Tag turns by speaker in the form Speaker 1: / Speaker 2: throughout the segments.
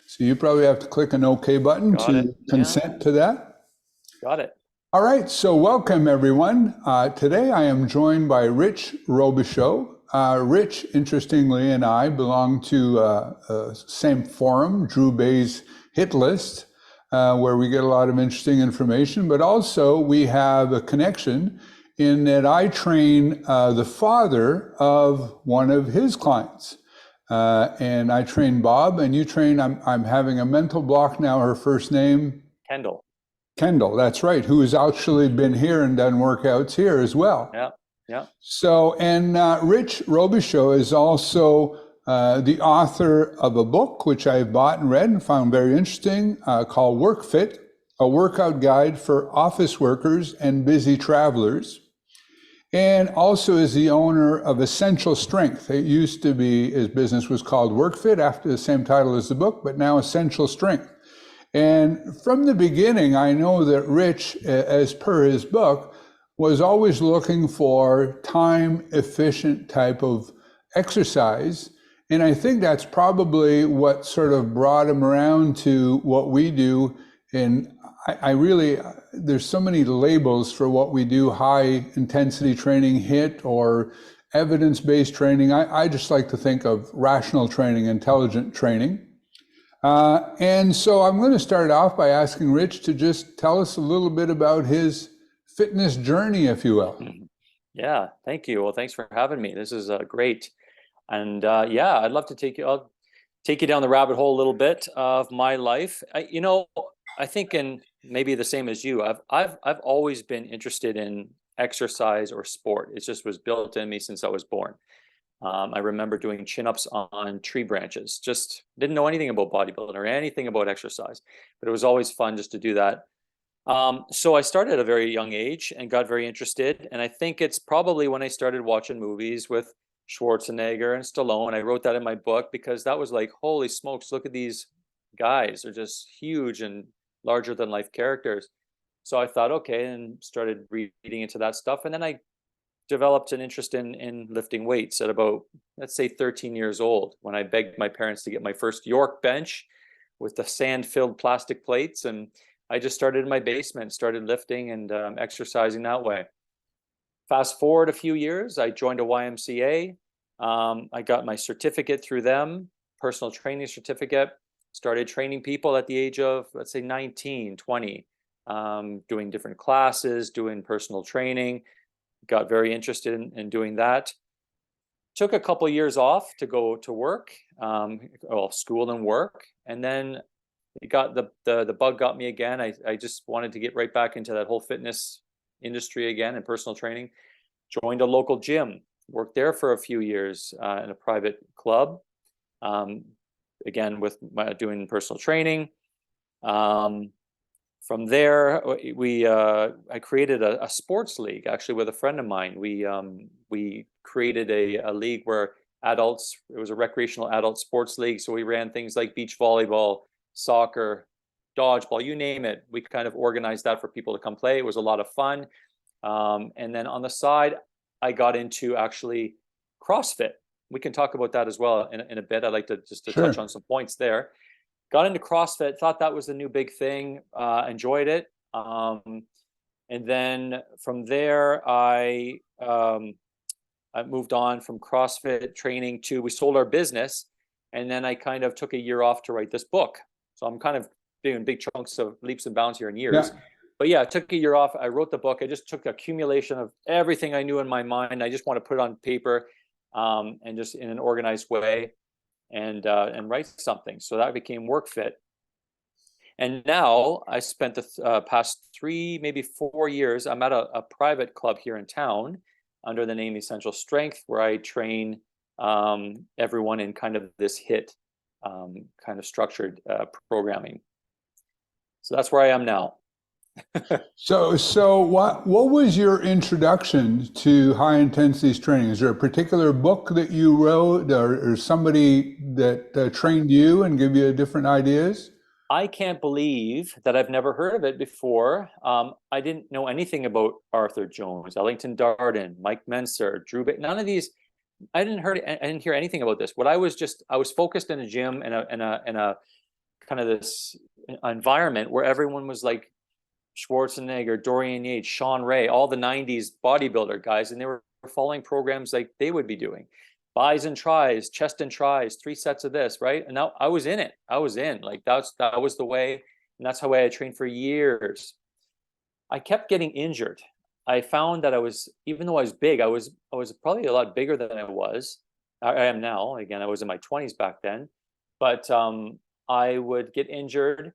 Speaker 1: So you probably have to click an OK button
Speaker 2: Got it.
Speaker 1: to
Speaker 2: Yeah,
Speaker 1: consent to that.
Speaker 2: got it.
Speaker 1: All right, so welcome everyone. Today I am joined by Rich Robichaud. Rich, interestingly, and I belong to same forum, Drew Bay's Hit List, where we get a lot of interesting information, but also we have a connection in that I train the father of one of his clients. And I train Bob, and you train, I'm having a mental block now, her first name.
Speaker 2: Kendall.
Speaker 1: Kendall, that's right, who has actually been here and done workouts here as well.
Speaker 2: Yeah, yeah.
Speaker 1: So, and Rich Robichaud is also the author of a book, which I've bought and read and found very interesting, called Workfit, a workout guide for office workers and busy travelers. And also is the owner of Essential Strength. It used to be, his business was called Workfit, after the same title as the book, but now Essential Strength. And from the beginning, I know that Rich, as per his book, was always looking for time-efficient type of exercise. And I think that's probably what sort of brought him around to what we do. And I really, there's so many labels for what we do: high intensity training, HIIT, or evidence-based training. I just like to think of rational training, intelligent training. And so I'm going to start off by asking Rich to just tell us a little bit about his fitness journey, if you will.
Speaker 2: Yeah, thank you. Well, thanks for having me. This is great. And yeah, I'd love to I'll take you down the rabbit hole a little bit of my life. I think, and maybe the same as you, I've always been interested in exercise or sport. It just was built in me since I was born. I remember doing chin-ups on tree branches. Just didn't know anything about bodybuilding or anything about exercise, but it was always fun just to do that. So I started at a very young age and got very interested. And I think it's probably when I started watching movies with Schwarzenegger and Stallone. I wrote that in my book because that was like, holy smokes, look at these guys. They're just huge and larger than life characters. So I thought, okay, and started reading into that stuff. And then I developed an interest in lifting weights at about, let's say, 13 years old, when I begged my parents to get my first York bench with the sand-filled plastic plates. And I just started in my basement, started lifting and exercising that way. Fast forward a few years, I joined a YMCA. I got my certificate through them, personal training certificate, started training people at the age of, let's say, 19, 20, doing different classes, doing personal training. Got very interested in doing that. Took a couple of years off to go to work, well, school and work, and then it got the bug got me again. I just wanted to get right back into that whole fitness industry again and personal training. Joined a local gym, worked there for a few years in a private club, again with doing personal training. From there, I created a sports league, actually, with a friend of mine. We created a league where adults, it was a recreational adult sports league. So we ran things like beach volleyball, soccer, dodgeball, you name it. We kind of organized that for people to come play. It was a lot of fun. And then on the side, I got into actually CrossFit. We can talk about that as well in a bit. I'd like to just to touch on some points there. Got into CrossFit, thought that was the new big thing, enjoyed it. And then from there, I moved on from CrossFit training to, we sold our business. And then I kind of took a year off to write this book. So I'm kind of doing big chunks of leaps and bounds here in years. Yeah. But yeah, I took a year off. I wrote the book. I just took accumulation of everything I knew in my mind. I just want to put it on paper and just in an organized way. And write something. So that became Workfit. And now I spent the past 3, maybe 4 years, I'm at a private club here in town under the name Essential Strength, where I train everyone in kind of this HIIT kind of structured programming. So that's where I am now.
Speaker 1: So what was your introduction to high intensity training? Is there a particular book that you wrote, or somebody that trained you and gave you different ideas?
Speaker 2: I can't believe that I've never heard of it before. I didn't know anything about Arthur Jones, Ellington Darden, Mike Menser, Drew Bay, none of these. I didn't hear anything about this. I was focused in a gym and a kind of this environment where everyone was like Schwarzenegger, Dorian Yates, Sean Ray, all the 90s bodybuilder guys, and they were following programs like they would be doing. Bis and tries, chest and tries, 3 sets of this, right? And now I was in it. I was in. Like that was the way, and that's how I trained for years. I kept getting injured. I found that I was, even though I was big, I was probably a lot bigger than I am now. Again, I was in my 20s back then, but I would get injured.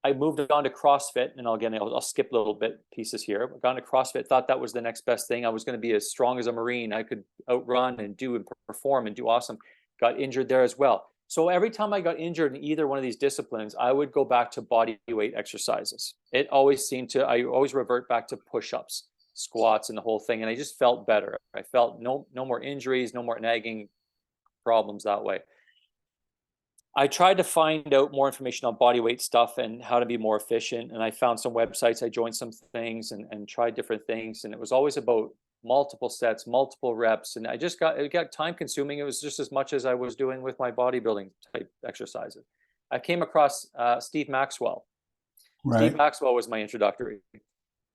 Speaker 2: I moved on to CrossFit, and I'll skip little bit pieces here. I got into CrossFit, thought that was the next best thing. I was going to be as strong as a Marine. I could outrun and do and perform and do awesome. Got injured there as well. So every time I got injured in either one of these disciplines, I would go back to body weight exercises. I always revert back to push-ups, squats, and the whole thing. And I just felt better. I felt no more injuries, no more nagging problems that way. I tried to find out more information on body weight stuff and how to be more efficient. And I found some websites, I joined some things and tried different things. And it was always about multiple sets, multiple reps. And it got time consuming. It was just as much as I was doing with my bodybuilding type exercises. I came across Steve Maxwell.
Speaker 1: Right.
Speaker 2: Steve Maxwell was my introductory.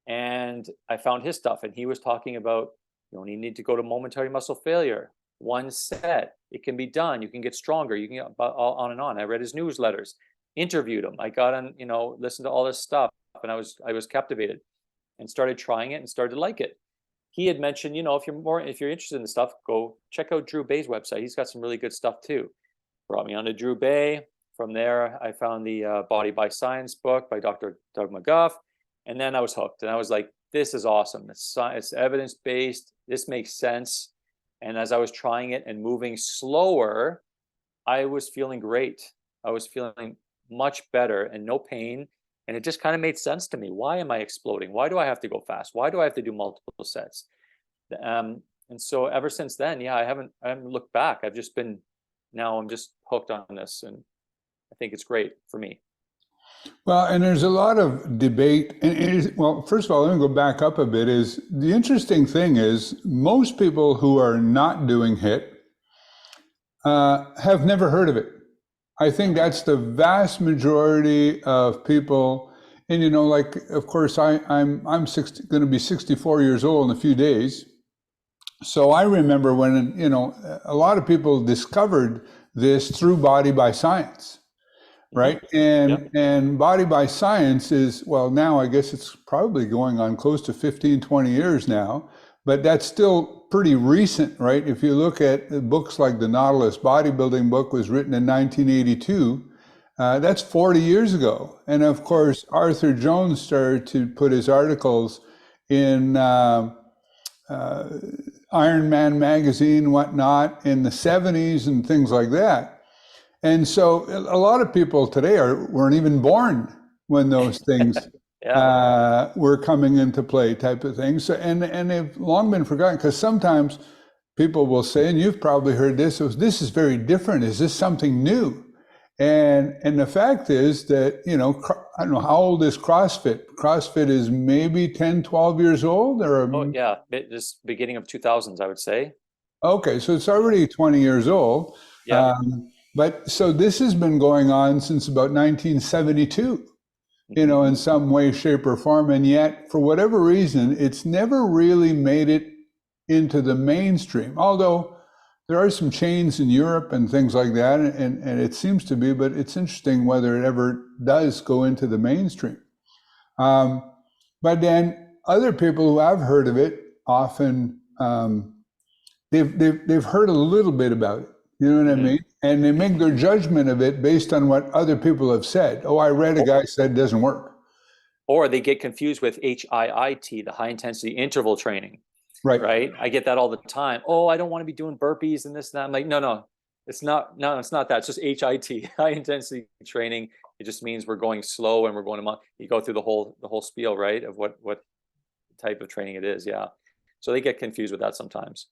Speaker 2: And I found his stuff. And he was talking about, you only need to go to momentary muscle failure. 1 set, it can be done. You can get stronger. You can get on and on. I read his newsletters, interviewed him. I got on, listened to all this stuff, and I was captivated, and started trying it and started to like it. He had mentioned, if you're interested in the stuff, go check out Drew Bay's website. He's got some really good stuff too. Brought me on to Drew Bay. From there, I found the Body by Science book by Dr. Doug McGuff, and then I was hooked. And I was like, this is awesome. It's evidence-based. This makes sense. And as I was trying it and moving slower, I was feeling great. I was feeling much better and no pain. And it just kind of made sense to me. Why am I exploding? Why do I have to go fast? Why do I have to do multiple sets? And so ever since then, I haven't looked back. I'm just hooked on this. And I think it's great for me.
Speaker 1: Well, and there's a lot of debate. Well, first of all, let me go back up a bit. Is the interesting thing is most people who are not doing HIIT have never heard of it. I think that's the vast majority of people. And of course, I'm going to be 64 years old in a few days. So I remember when a lot of people discovered this through Body by Science. Right. And Body by Science is, well, now I guess it's probably going on close to 15, 20 years now, but that's still pretty recent, right? If you look at books like the Nautilus bodybuilding book was written in 1982, that's 40 years ago. And of course, Arthur Jones started to put his articles in Iron Man magazine, whatnot, in the 70s and things like that. And so a lot of people today weren't even born when those things were coming into play, type of thing. So and they've long been forgotten, because sometimes people will say, and you've probably heard this is very different. Is this something new? And the fact is that, I don't know, how old is CrossFit? CrossFit is maybe 10, 12 years old, or
Speaker 2: this beginning of 2000s, I would say.
Speaker 1: Okay, so it's already 20 years old.
Speaker 2: Yeah.
Speaker 1: But so this has been going on since about 1972, in some way, shape, or form. And yet, for whatever reason, it's never really made it into the mainstream. Although there are some chains in Europe and things like that, and it seems to be, but it's interesting whether it ever does go into the mainstream. But then other people who have heard of it often, they've heard a little bit about it. You know what I mean? And they make their judgment of it based on what other people have said. Oh, I read a guy said it doesn't work. Or
Speaker 2: they get confused with HIIT, the high intensity interval training.
Speaker 1: Right.
Speaker 2: I get that all the time. Oh, I don't want to be doing burpees and this and that. I'm like, no, it's not that. It's just HIT, high intensity training. It just means we're going slow and we're going to, you go through the whole spiel, right? Of what type of training it is. Yeah. So they get confused with that sometimes.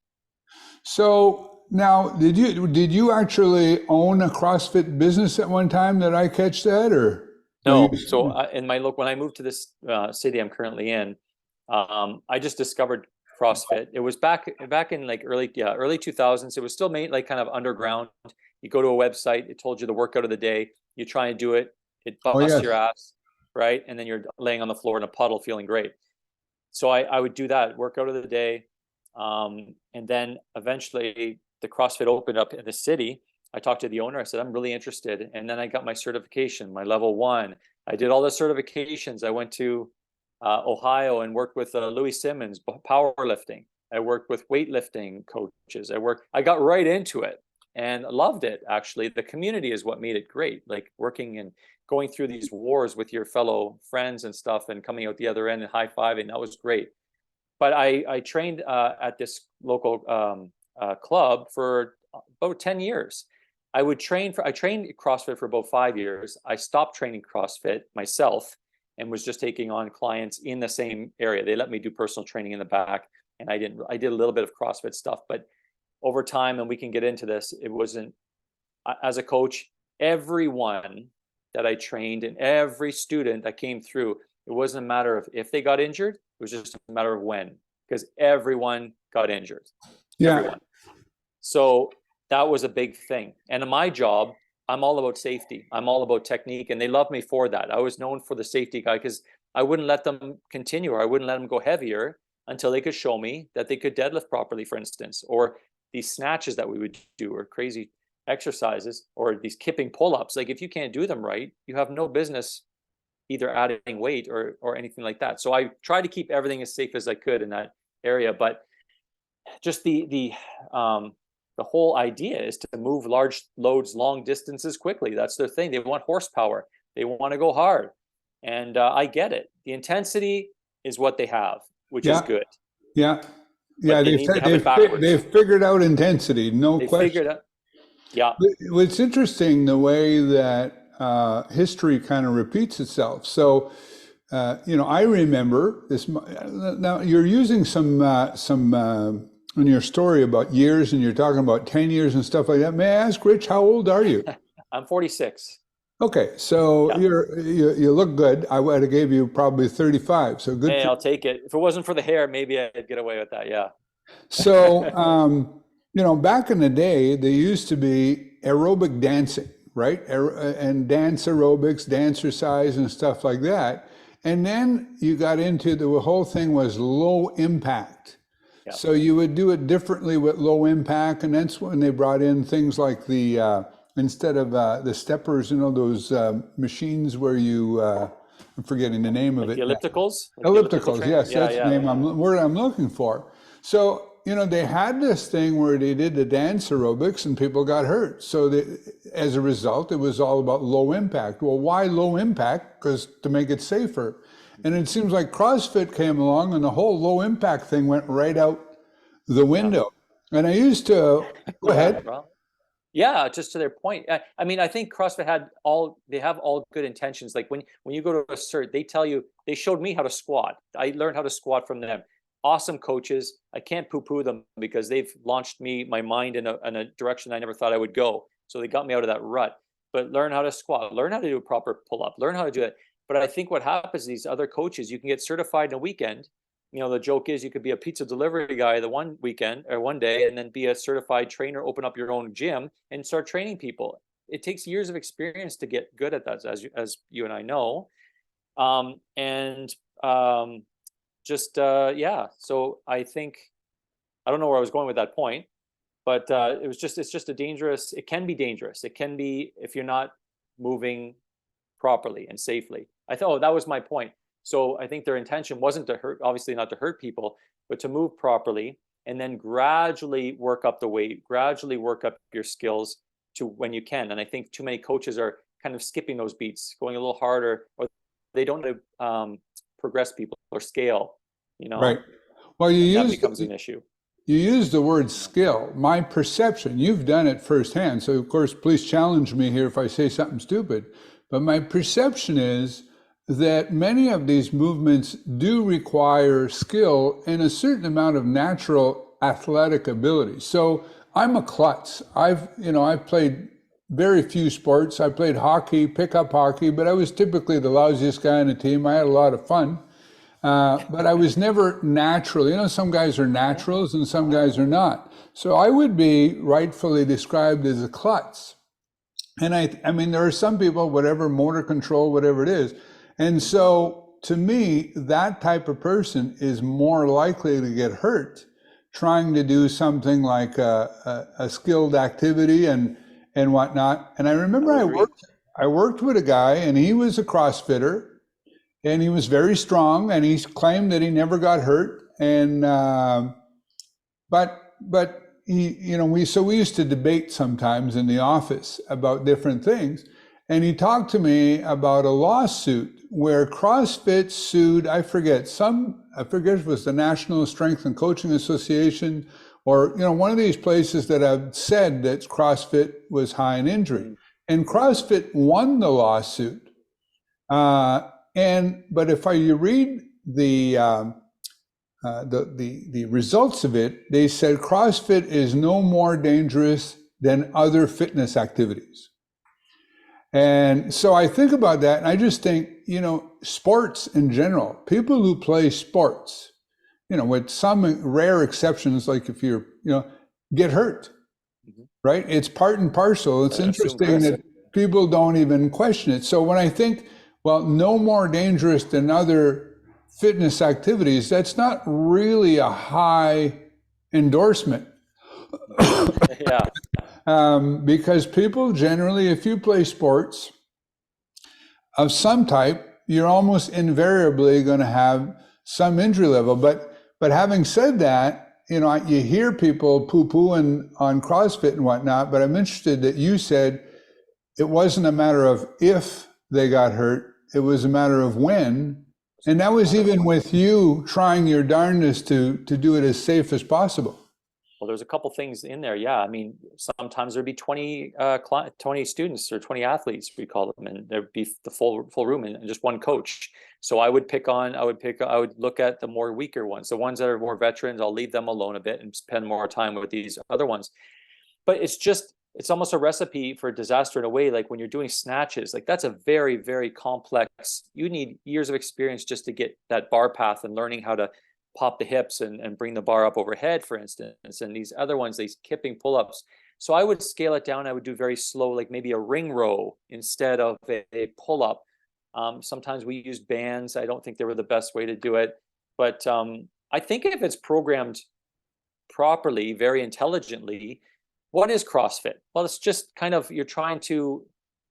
Speaker 1: So now, did you actually own a CrossFit business at one time? Did I catch that, or
Speaker 2: no? So when I moved to this city I'm currently in, I just discovered CrossFit. It was back in like early 2000s. It was still made like kind of underground. You go to a website, it told you the workout of the day, you try and do it, it
Speaker 1: Oh,
Speaker 2: busts
Speaker 1: yes.
Speaker 2: your ass, right? And then you're laying on the floor in a puddle feeling great. So I would do that, workout of the day. And then eventually the CrossFit opened up in the city. I talked to the owner. I said, I'm really interested. And then I got my certification, my level 1. I did all the certifications. I went to Ohio and worked with Louis Simmons, powerlifting. I worked with weightlifting coaches. I got right into it and loved it. Actually, the community is what made it great. Like working and going through these wars with your fellow friends and stuff, and coming out the other end and high-fiving. That was great. But I trained at this local club for about 10 years. I trained CrossFit for about 5 years. I stopped training CrossFit myself and was just taking on clients in the same area. They let me do personal training in the back, and I did a little bit of CrossFit stuff, but over time, and we can get into this, it wasn't, as a coach, everyone that I trained and every student that came through, it wasn't a matter of if they got injured, it was just a matter of when, because everyone got injured.
Speaker 1: Yeah.
Speaker 2: Everyone. So that was a big thing. And in my job, I'm all about safety. I'm all about technique, and they love me for that. I was known for the safety guy because I wouldn't let them continue, or I wouldn't let them go heavier until they could show me that they could deadlift properly, for instance, or these snatches that we would do, or crazy exercises, or these kipping pull-ups. Like if you can't do them right, you have no business either adding weight or anything like that. So I tried to keep everything as safe as I could in that area. But just the whole idea is to move large loads, long distances quickly. That's their thing. They want horsepower. They want to go hard. And I get it. The intensity is what they have, which is good.
Speaker 1: Yeah. Yeah,
Speaker 2: They've
Speaker 1: figured out intensity, no question.
Speaker 2: Figured out. Yeah.
Speaker 1: It's interesting the way that history kind of repeats itself. So, I remember this. Now you're using some in your story about years, and you're talking about 10 years and stuff like that. May I ask, Rich, how old are you?
Speaker 2: I'm 46.
Speaker 1: Okay, so you look good. I would have gave you probably 35. So good.
Speaker 2: Hey, I'll take it. If it wasn't for the hair, maybe I'd get away with that. Yeah.
Speaker 1: So, back in the day, there used to be aerobic dancing, right? And dance aerobics, dancercise and stuff like that. And then you got into the whole thing was low impact. Yeah. So you would do it differently with low impact. And that's when they brought in things like the, instead of the steppers, those machines where you, I'm forgetting the name of it.
Speaker 2: The ellipticals?
Speaker 1: Ellipticals, yes, that's the word I'm looking for. So, they had this thing where they did the dance aerobics and people got hurt. So as a result, it was all about low impact. Well, why low impact? Because to make it safer. And it seems like CrossFit came along and the whole low impact thing went right out the window. And I used to, go ahead.
Speaker 2: Yeah, just to their point. I mean, I think CrossFit have all good intentions. Like when you go to a cert, they showed me how to squat. I learned how to squat from them. Awesome coaches. I can't poo-poo them because they've launched my mind in a direction I never thought I would go. So they got me out of that rut. But learn how to squat, learn how to do a proper pull-up, learn how to do it. But I think what happens, these other coaches, you can get certified in a weekend. The joke is you could be a pizza delivery guy the one weekend or one day, and then be a certified trainer, open up your own gym and start training people. It takes years of experience to get good at that, as you and I know. So I think, I don't know where I was going with that point, but it's just it can be dangerous. It can be if you're not moving properly and safely. I thought, that was my point. So I think their intention wasn't to hurt, obviously not to hurt people, but to move properly and then gradually work up the weight, gradually work up your skills to when you can. And I think too many coaches are kind of skipping those beats, going a little harder, or they don't progress people or scale,
Speaker 1: Right. Well, that
Speaker 2: becomes an issue.
Speaker 1: You use the word skill. My perception, you've done it firsthand. So of course, please challenge me here if I say something stupid. But my perception is that many of these movements do require skill and a certain amount of natural athletic ability. So I'm a klutz. I've played very few sports. I played hockey, pickup hockey, but I was typically the lousiest guy on the team. I had a lot of fun. But I was never natural. Some guys are naturals and some guys are not. So I would be rightfully described as a klutz. And I mean, there are some people, whatever motor control, whatever it is. And so to me, that type of person is more likely to get hurt trying to do something like a skilled activity and whatnot. And I remember I worked with a guy, and he was a CrossFitter, and he was very strong, and he claimed that he never got hurt. And but he, we used to debate sometimes in the office about different things. And he talked to me about a lawsuit where CrossFit sued, I forget if it was the National Strength and Coaching Association, or one of these places that have said that CrossFit was high in injury. And CrossFit won the lawsuit. But if you read the results of it, they said CrossFit is no more dangerous than other fitness activities. And so I think about that, and I just think, sports in general, people who play sports, with some rare exceptions, like if you're, get hurt, right? It's part and parcel. It's interesting that people don't even question it. So when I think, well, no more dangerous than other fitness activities, that's not really a high endorsement.
Speaker 2: Yeah.
Speaker 1: Because people generally, if you play sports of some type, you're almost invariably going to have some injury level. But having said that, you hear people poo-pooing on CrossFit and whatnot, but I'm interested that you said it wasn't a matter of if they got hurt, it was a matter of when. And that was even with you trying your darndest to do it as safe as possible.
Speaker 2: Well, there's a couple things in there. Yeah. I mean, sometimes there'd be 20 students or 20 athletes, we call them, and there'd be the full room and just one coach. So I would look at the more weaker ones, the ones that are more veterans. I'll leave them alone a bit and spend more time with these other ones. But it's almost a recipe for disaster in a way. Like when you're doing snatches, like that's a very, very complex, you need years of experience just to get that bar path and learning how to pop the hips and bring the bar up overhead, for instance. And these other ones, these kipping pull-ups. So I would scale it down. I would do very slow, like maybe a ring row instead of a pull-up. Sometimes we used bands. I don't think they were the best way to do it. But I think if it's programmed properly, very intelligently, what is CrossFit? Well, it's just kind of, you're trying to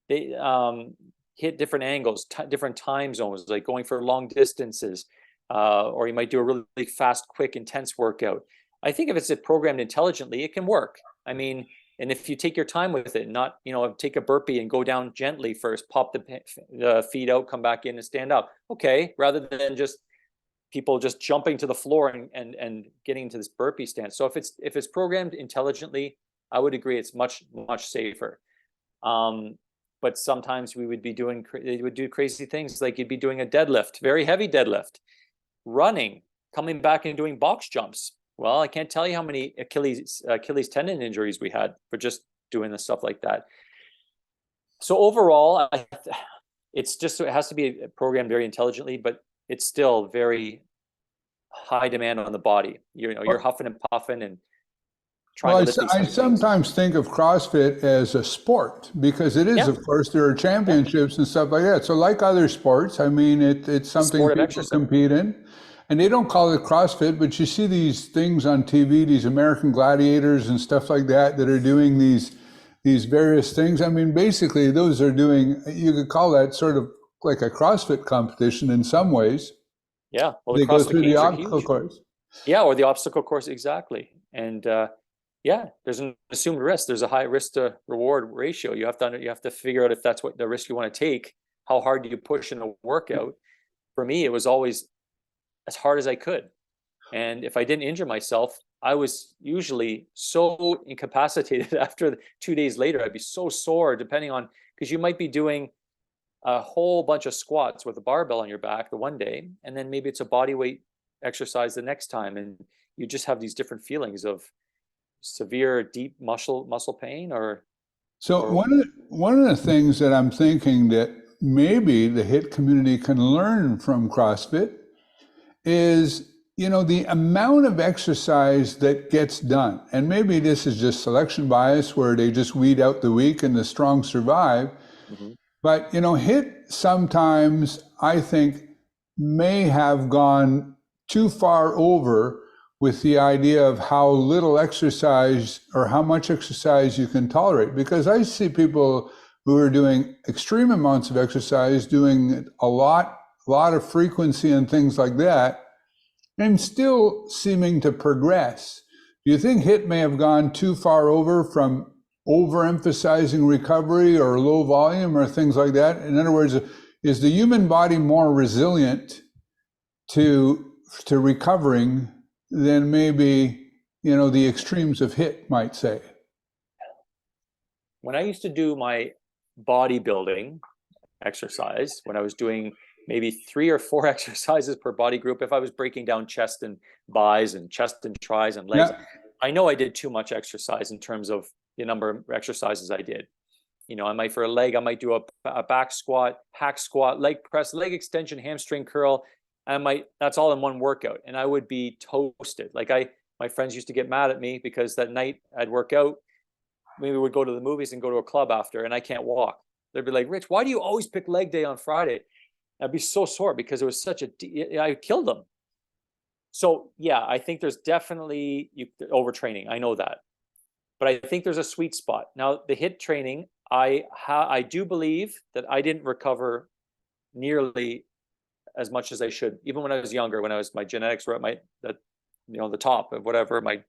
Speaker 2: hit different angles, different time zones, like going for long distances. Or you might do a really fast, quick, intense workout. I think if it's programmed intelligently, it can work. I mean, and if you take your time with it, not, take a burpee and go down gently first, pop the feet out, come back in and stand up. Okay, rather than just people just jumping to the floor and getting into this burpee stance. So if it's programmed intelligently, I would agree it's much, much safer. But sometimes they would do crazy things, like you'd be doing a deadlift, very heavy deadlift. Running, coming back and doing box jumps. Well, I can't tell you how many Achilles tendon injuries we had for just doing the stuff like that. So overall, it has to be programmed very intelligently, but it's still very high demand on the body. You're huffing and puffing and trying to lift these
Speaker 1: I sometimes think of CrossFit as a sport, because it is, of course, there are championships and stuff like that. So like other sports, I mean, it's something people compete in. And they don't call it CrossFit, but you see these things on TV, these American Gladiators and stuff like that are doing these various things. I mean, basically, those are doing, you could call that sort of like a CrossFit competition in some ways.
Speaker 2: Yeah, well,
Speaker 1: they go through the obstacle course.
Speaker 2: Yeah, or the obstacle course, exactly. And there's an assumed risk. There's a high risk to reward ratio. You have to figure out if that's what the risk you want to take. How hard do you push in a workout? For me, it was always as hard as I could. And if I didn't injure myself, I was usually so incapacitated after 2 days later. I'd be so sore, depending on, because you might be doing a whole bunch of squats with a barbell on your back the one day, and then maybe it's a body weight exercise the next time, and you just have these different feelings of severe, deep muscle pain.
Speaker 1: One of the things that I'm thinking that maybe the HIIT community can learn from CrossFit is, the amount of exercise that gets done, and maybe this is just selection bias where they just weed out the weak and the strong survive,
Speaker 2: Mhm.
Speaker 1: but, HIIT sometimes, I think, may have gone too far over with the idea of how little exercise or how much exercise you can tolerate. Because I see people who are doing extreme amounts of exercise, doing a lot of frequency and things like that, and still seeming to progress. Do you think HIIT may have gone too far over from overemphasizing recovery or low volume or things like that? In other words, is the human body more resilient to recovering than maybe the extremes of HIIT might say?
Speaker 2: When I used to do my bodybuilding exercise, when I was doing maybe 3 or 4 exercises per body group, if I was breaking down chest and bis and chest and tris and legs,
Speaker 1: Yeah.
Speaker 2: I know I did too much exercise in terms of the number of exercises I did. I might, for a leg, I might do a back squat, hack squat, leg press, leg extension, hamstring curl. That's all in one workout. And I would be toasted. Like my friends used to get mad at me because that night I'd work out. Maybe we'd go to the movies and go to a club after, and I can't walk. They'd be like, Rich, why do you always pick leg day on Friday? I'd be so sore because it was I killed them. So yeah, I think there's definitely overtraining. I know that. But I think there's a sweet spot. Now, the HIIT training, I do believe that I didn't recover nearly as much as I should, even when I was younger, when my genetics were at the top of whatever my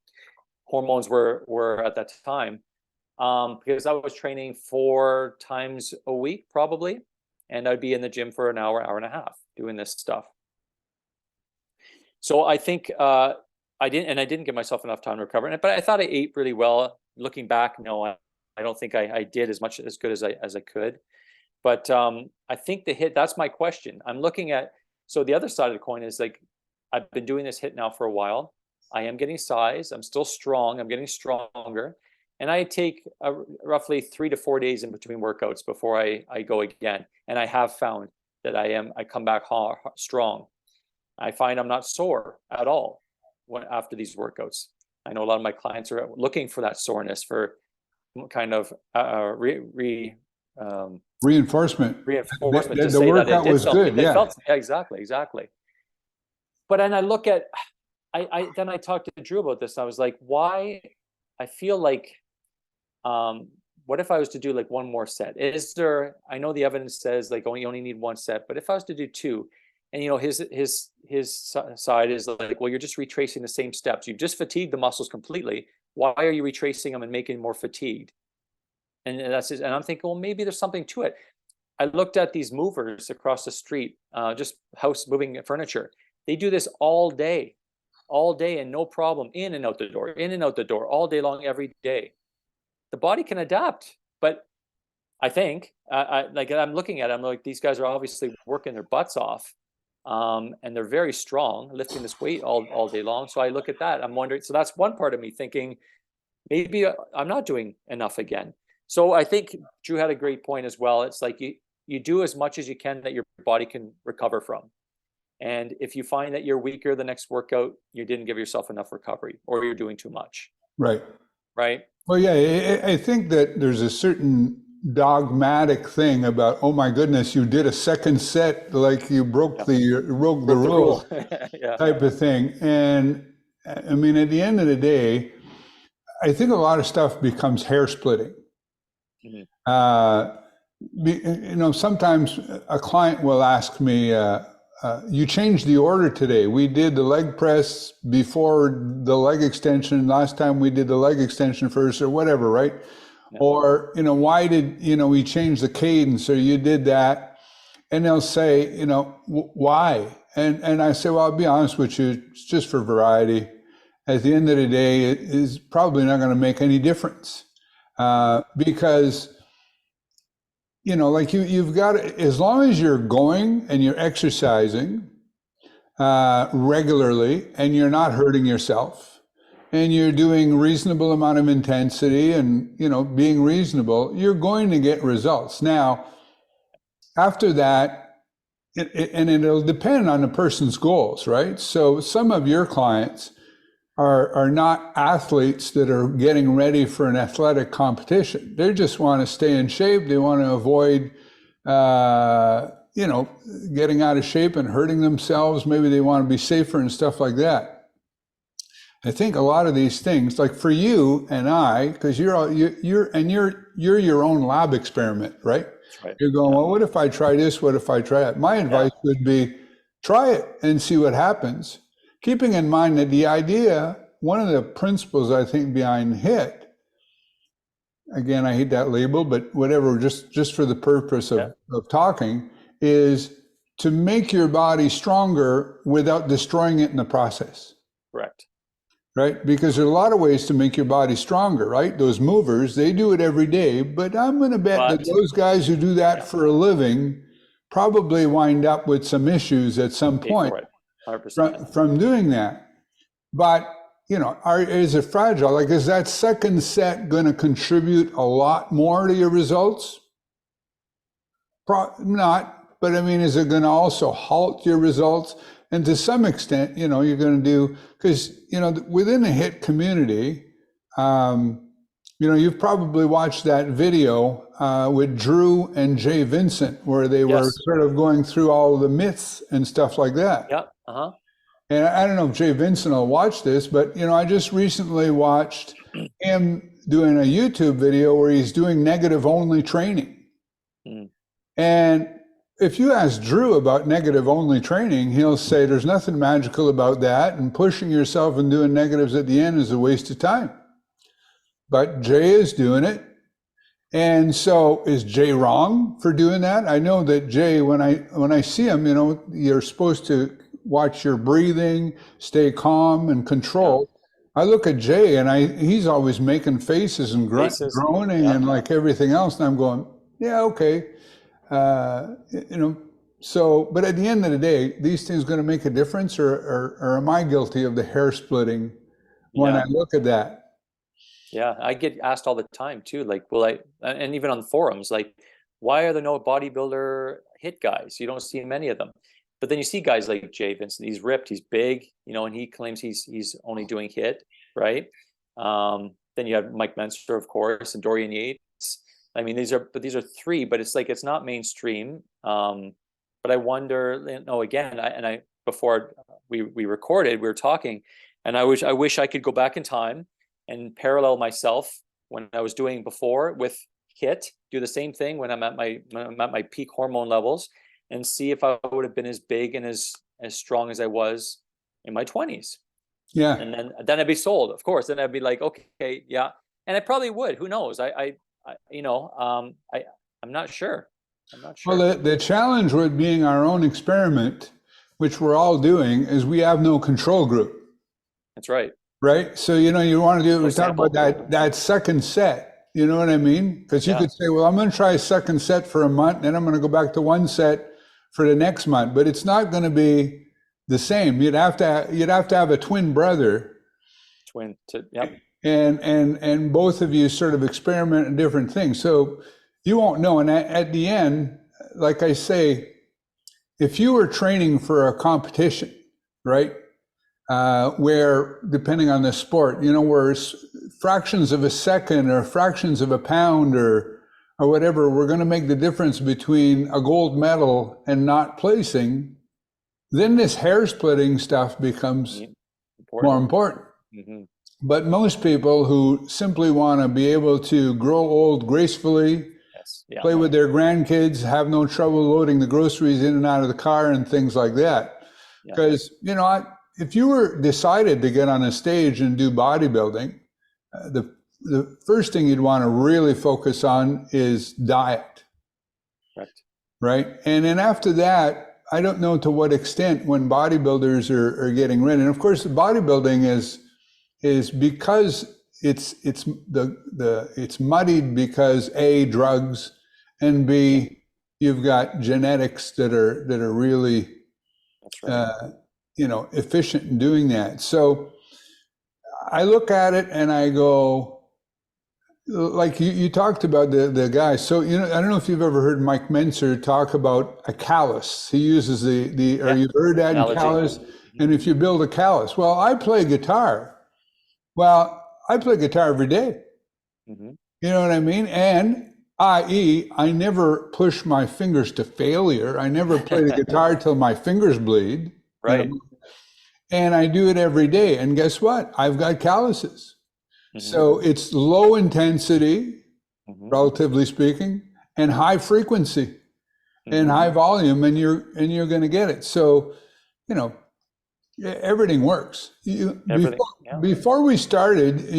Speaker 2: hormones were at that time, because I was training 4 times a week probably, and I'd be in the gym for an hour and a half doing this stuff. So I think I didn't give myself enough time to recover. But I thought I ate really well. Looking back, no, I don't think I did as good as I could. But I think the HIIT, that's my question. I'm looking at, so the other side of the coin is like, I've been doing this HIIT now for a while. I am getting size. I'm still strong. I'm getting stronger. And I take roughly 3 to 4 days in between workouts before I go again. And I have found that I come back strong. I find I'm not sore at all after these workouts. I know a lot of my clients are looking for that soreness, for kind of
Speaker 1: Reinforcement.
Speaker 2: Reinforcement to
Speaker 1: The
Speaker 2: say that it
Speaker 1: workout
Speaker 2: did
Speaker 1: was
Speaker 2: felt,
Speaker 1: good.
Speaker 2: it
Speaker 1: Yeah.
Speaker 2: felt, yeah, exactly. But then I look at, then I talked to Drew about this. And I was like, why? I feel like, what if I was to do like 1 more set? I know the evidence says like you only need 1 set, but if I was to do 2, and his side is like, well, you're just retracing the same steps. You've just fatigued the muscles completely. Why are you retracing them and making more fatigued? And and I'm thinking, well, maybe there's something to it. I looked at these movers across the street, just house moving furniture. They do this all day, and no problem, in and out the door, all day long, every day. The body can adapt, but I think, I'm looking at it, I'm like, these guys are obviously working their butts off, and they're very strong, lifting this weight all day long. So I look at that, I'm wondering, so that's one part of me thinking, maybe I'm not doing enough again. So I think Drew had a great point as well. It's like you do as much as you can that your body can recover from. And if you find that you're weaker the next workout, you didn't give yourself enough recovery, or you're doing too much.
Speaker 1: Right.
Speaker 2: Right.
Speaker 1: Well, yeah, I think that there's a certain dogmatic thing about, oh my goodness, you did a second set, like you broke the rule
Speaker 2: Yeah.
Speaker 1: type of thing. And I mean, at the end of the day, I think a lot of stuff becomes hair splitting. Sometimes a client will ask me, you changed the order today. We did the leg press before the leg extension. Last time we did the leg extension first, or whatever, right? Yeah. Or, why did, we change the cadence, or you did that? And they'll say, why? And I say, well, I'll be honest with you, it's just for variety. At the end of the day, it is probably not going to make any difference. Because, like you've got, as long as you're going and you're exercising regularly, and you're not hurting yourself, and you're doing reasonable amount of intensity, and being reasonable, you're going to get results. Now, after that, and it'll depend on the person's goals, right? So some of your clients are not athletes that are getting ready for an athletic competition. They just want to stay in shape. They want to avoid, getting out of shape and hurting themselves. Maybe they want to be safer and stuff like that. I think a lot of these things, like for you and I, because you're your own lab experiment, right?
Speaker 2: That's right.
Speaker 1: You're going,
Speaker 2: Yeah.
Speaker 1: well, what if I try this? What if I try that? My advice would be try it and see what happens. Keeping in mind that the idea, one of the principles I think behind HIIT, again, I hate that label, but whatever, just for the purpose of talking, is to make your body stronger without destroying it in the process.
Speaker 2: Correct.
Speaker 1: Right? Because there are a lot of ways to make your body stronger, right? Those movers, they do it every day, but I'm going to bet that those guys who do that for a living probably wind up with some issues at some point
Speaker 2: 100%.
Speaker 1: from doing that. But, is it fragile? Like, is that second set going to contribute a lot more to your results? Not, but I mean, is it going to also halt your results? And to some extent, you're going to do, because, within the HIIT community, you've probably watched that video with Drew and Jay Vincent, where they were sort of going through all the myths and stuff like that.
Speaker 2: Yeah. Uh-huh.
Speaker 1: And I don't know if Jay Vincent will watch this, but, I just recently watched him doing a YouTube video where he's doing negative only training. And if you ask Drew about negative only training, he'll say there's nothing magical about that, and pushing yourself and doing negatives at the end is a waste of time. But Jay is doing it. And so is Jay wrong for doing that? I know that Jay, when I see him, you're supposed to watch your breathing, stay calm and control. I look at Jay and he's always making faces and groaning and like everything else. And I'm going, yeah, okay. So, but at the end of the day, these things going to make a difference, or am I guilty of the hair splitting when I look at that?
Speaker 2: Yeah, I get asked all the time too, like, and even on forums, like, why are there no bodybuilder HIIT guys? You don't see many of them. But then you see guys like Jay Vincent, he's ripped, he's big, and he claims he's only doing HIIT, right? Then you have Mike Menster, of course, and Dorian Yates. I mean, these are three, but it's like, it's not mainstream. But I wonder, again, before we recorded, we were talking, and I wish I could go back in time and parallel myself when I was doing before with HIIT, do the same thing when I'm at my peak hormone levels, and see if I would have been as big and as strong as I was in my 20s.
Speaker 1: Yeah.
Speaker 2: And then I'd be sold, of course. Then I'd be like, okay, yeah. And I probably would. Who knows? I'm not sure.
Speaker 1: Well, the challenge with being our own experiment, which we're all doing, is we have no control group.
Speaker 2: That's right.
Speaker 1: Right? So, you want to do, we talk about that second set, you know what I mean? Because you could say, well, I'm going to try a second set for a month, then I'm going to go back to one set for the next month, but it's not going to be the same. You'd have to have a twin brother. And both of you sort of experiment in different things. So you won't know. And at the end, like I say, if you were training for a competition, right? Where, depending on the sport, where fractions of a second or fractions of a pound or whatever, we're going to make the difference between a gold medal and not placing, then this hair splitting stuff becomes more important. Mm-hmm. But most people who simply want to be able to grow old gracefully, play with their grandkids, have no trouble loading the groceries in and out of the car and things like that. Because, if you were decided to get on a stage and do bodybuilding, the first thing you'd want to really focus on is diet.
Speaker 2: Correct.
Speaker 1: Right? And then after that, I don't know to what extent when bodybuilders are getting ready. And of course, the bodybuilding is because it's muddied because A, drugs, and B, you've got genetics that are really efficient in doing that. So I look at it and I go, like you talked about the guy. So, you know, I don't know if you've ever heard Mike Menzer talk about a callus. He uses or
Speaker 2: Yeah,
Speaker 1: you've heard that in
Speaker 2: analogy.
Speaker 1: callus. And if you build a callus, well, I play guitar. Well, I play guitar every day.
Speaker 2: Hmm.
Speaker 1: You know what I mean? And i.e., I never push my fingers to failure. I never play the guitar till my fingers bleed, you know,
Speaker 2: Right.
Speaker 1: and I do it every day. And guess what? I've got calluses.
Speaker 2: Hmm.
Speaker 1: So it's low intensity,
Speaker 2: Hmm.
Speaker 1: relatively speaking, and high frequency and
Speaker 2: Hmm.
Speaker 1: high volume, and you're going to get it. So, you know, everything works.
Speaker 2: Everything. Yeah.
Speaker 1: Before we started,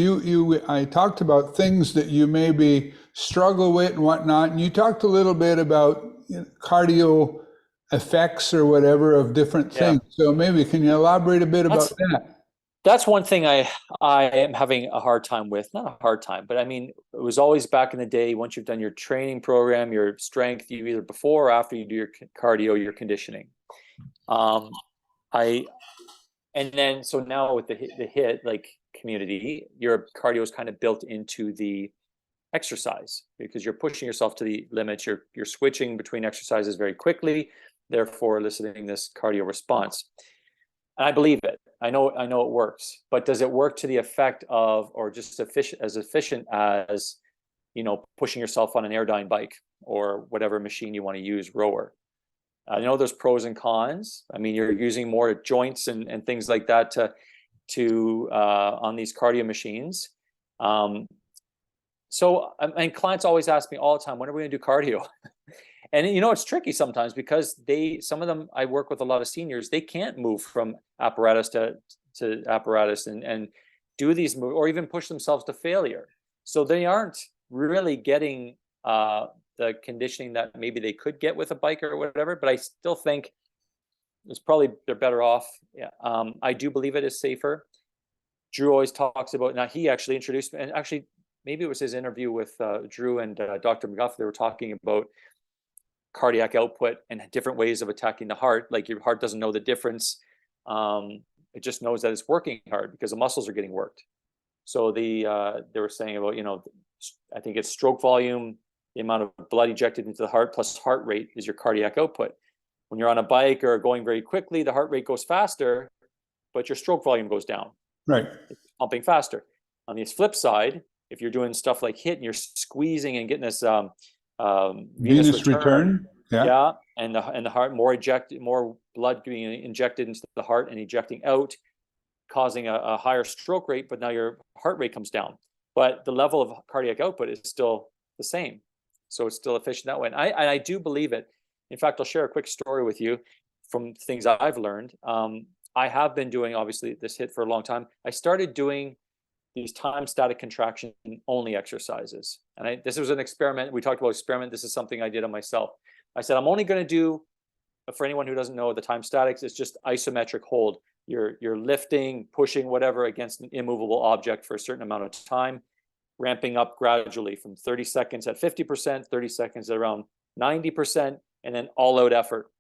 Speaker 1: I talked about things that you maybe struggle with and whatnot, and you talked a little bit about, you know, cardio effects or whatever of different
Speaker 2: Yeah.
Speaker 1: things. So maybe can you elaborate a bit about
Speaker 2: That's
Speaker 1: that?
Speaker 2: that's one thing I am having a hard time with. Not a hard time, but I mean, it was always back in the day. Once you've done your training program, your strength, you either before or after you do your cardio, your conditioning. Um, I and then so now with the hit like community, your cardio is kind of built into the exercise because you're pushing yourself to the limits. You're switching between exercises very quickly, therefore eliciting this cardio response. And I believe it. I know it works, but does it work to the effect of, or just efficient as, pushing yourself on an airdyne bike or whatever machine you want to use, rower? I know there's pros and cons. I mean, you're using more joints and things like that to on these cardio machines. Um, and clients always ask me all the time, when are we going to do cardio? And it's tricky sometimes because some of them, I work with a lot of seniors, they can't move from apparatus to apparatus and do these moves or even push themselves to failure. So they aren't really getting the conditioning that maybe they could get with a bike or whatever. But I still think they're better off. Yeah. I do believe it is safer. Drew always talks about, now he actually introduced me, and actually maybe it was his interview with Drew and Dr. McGuff. They were talking about cardiac output and different ways of attacking the heart. Like your heart doesn't know the difference. It just knows that it's working hard because the muscles are getting worked. So they were saying about, I think it's stroke volume, the amount of blood ejected into the heart plus heart rate is your cardiac output. When you're on a bike or going very quickly, the heart rate goes faster, but your stroke volume goes down.
Speaker 1: Right.
Speaker 2: It's pumping faster. On the flip side, if you're doing stuff like HIIT and you're squeezing and getting this venous
Speaker 1: Venous
Speaker 2: return,
Speaker 1: return. Yeah.
Speaker 2: yeah, and the heart more blood being injected into the heart and ejecting out, causing a higher stroke rate, but now your heart rate comes down, but the level of cardiac output is still the same, so it's still efficient that way. And I do believe it. In fact, I'll share a quick story with you from things I've learned. I have been doing obviously this HIIT for a long time. I started doing these time static contraction only exercises, and this was an experiment. We talked about experiment. This is something I did on myself. I said, I'm only going to do, for anyone who doesn't know, the time statics, it's just isometric hold. You're lifting, pushing, whatever, against an immovable object for a certain amount of time, ramping up gradually from 30 seconds at 50%, 30 seconds at around 90%, and then all out effort.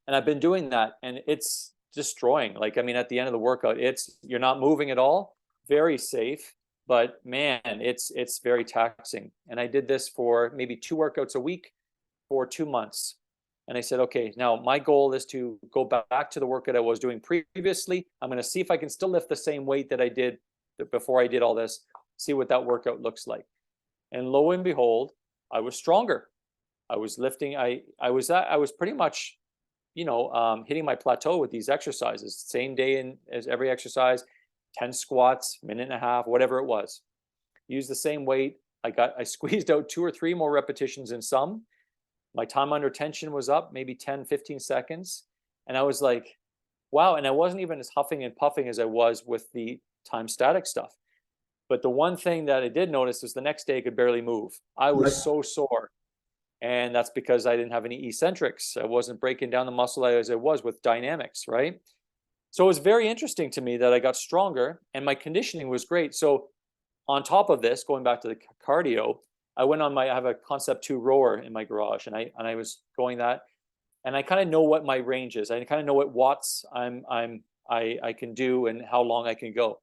Speaker 2: And I've been doing that, and it's destroying. Like, I mean, at the end of the workout, you're not moving at all, very safe, but man, it's very taxing. And I did this for maybe 2 workouts a week for 2 months. And I said, okay, now my goal is to go back to the work that I was doing previously. I'm going to see if I can still lift the same weight that I did before I did all this, see what that workout looks like. And lo and behold, I was stronger. I was lifting. I was pretty much, hitting my plateau with these exercises. Same day as every exercise, 10 squats, minute and a half, whatever it was. Use the same weight. I squeezed out 2 or 3 more repetitions in some. My time under tension was up maybe 10, 15 seconds. And I was like, wow. And I wasn't even as huffing and puffing as I was with the time static stuff. But the one thing that I did notice is the next day I could barely move. I was so sore. And that's because I didn't have any eccentrics. I wasn't breaking down the muscle as I was with dynamics, right? So it was very interesting to me that I got stronger and my conditioning was great. So on top of this, going back to the cardio, I have a Concept 2 rower in my garage, and I was going that, and I kind of know what my range is. I kind of know what watts I can do and how long I can go.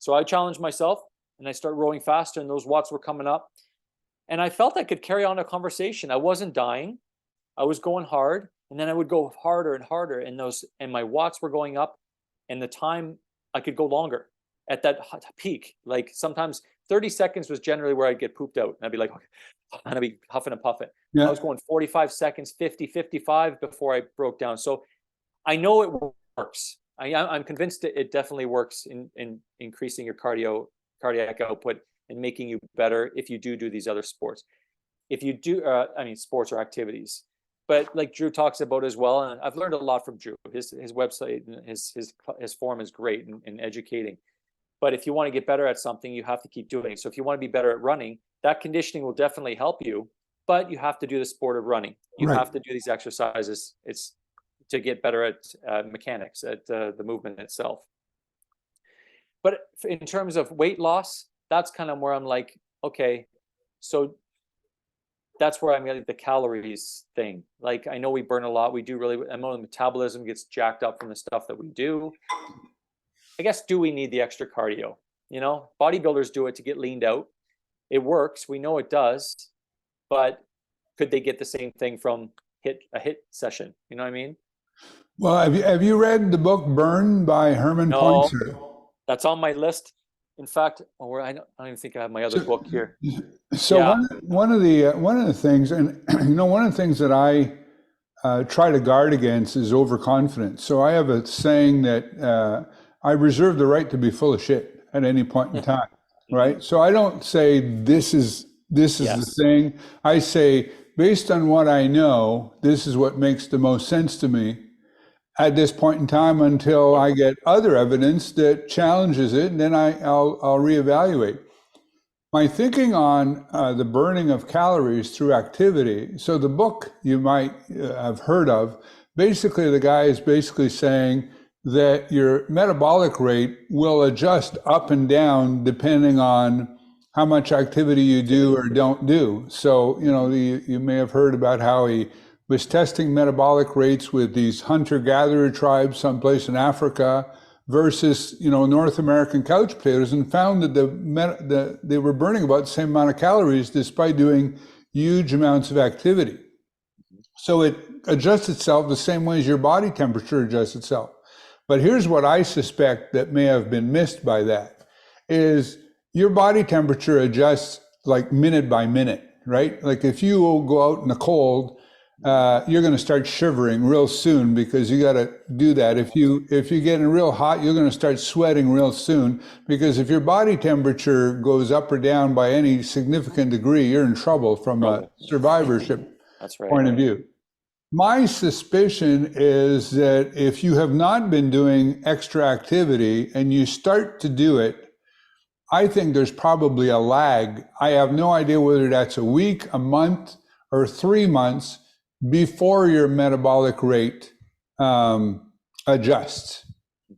Speaker 2: So I challenged myself. and I start rowing faster, and those watts were coming up. And I felt I could carry on a conversation. I wasn't dying. I was going hard, and then I would go harder and harder, and my watts were going up, and the time I could go longer at that peak. Like sometimes 30 seconds was generally where I'd get pooped out, and I'd be like, okay, and I'd be huffing and puffing.
Speaker 1: Yeah.
Speaker 2: I was going 45 seconds, 50, 55 before I broke down. So I know it works. I'm convinced that it definitely works in increasing your cardiac output and making you better if you do these other sports. If you do, sports or activities. But like Drew talks about as well, and I've learned a lot from Drew. His website and his forum is great in educating. But if you want to get better at something, you have to keep doing it. So if you want to be better at running, that conditioning will definitely help you, but you have to do the sport of running. You have to do these exercises. It's to get better at mechanics, at the movement itself. But in terms of weight loss, that's kind of where I'm like, okay, so that's where I'm getting the calories thing. Like, I know we burn a lot. We do really, I know the metabolism gets jacked up from the stuff that we do. I guess, do we need the extra cardio? You know, bodybuilders do it to get leaned out. It works. We know it does. But could they get the same thing from a hit session? You know what I mean?
Speaker 1: Well, have you read the book Burn by Herman Pointer?
Speaker 2: That's on my list. In fact, I don't even think I have my other book here.
Speaker 1: So one of the things, and one of the things that I try to guard against is overconfidence. So I have a saying that I reserve the right to be full of shit at any point in time, right? So I don't say this is the thing. I say, based on what I know, this is what makes the most sense to me at this point in time until I get other evidence that challenges it, and then I'll reevaluate. My thinking on the burning of calories through activity. So the book you might have heard of, basically the guy is basically saying that your metabolic rate will adjust up and down depending on how much activity you do or don't do. So, you may have heard about how he was testing metabolic rates with these hunter-gatherer tribes someplace in Africa versus, North American couch potatoes, and found that they were burning about the same amount of calories despite doing huge amounts of activity. So it adjusts itself the same way as your body temperature adjusts itself. But here's what I suspect that may have been missed by that, is your body temperature adjusts like minute by minute, right? Like if you go out in the cold, you're going to start shivering real soon because you got to do that. If you get in real hot, you're going to start sweating real soon, because if your body temperature goes up or down by any significant degree, you're in trouble from a survivorship point of view. My suspicion is that if you have not been doing extra activity and you start to do it, I think there's probably a lag. I have no idea whether that's a week, a month, or 3 months before your metabolic rate adjusts,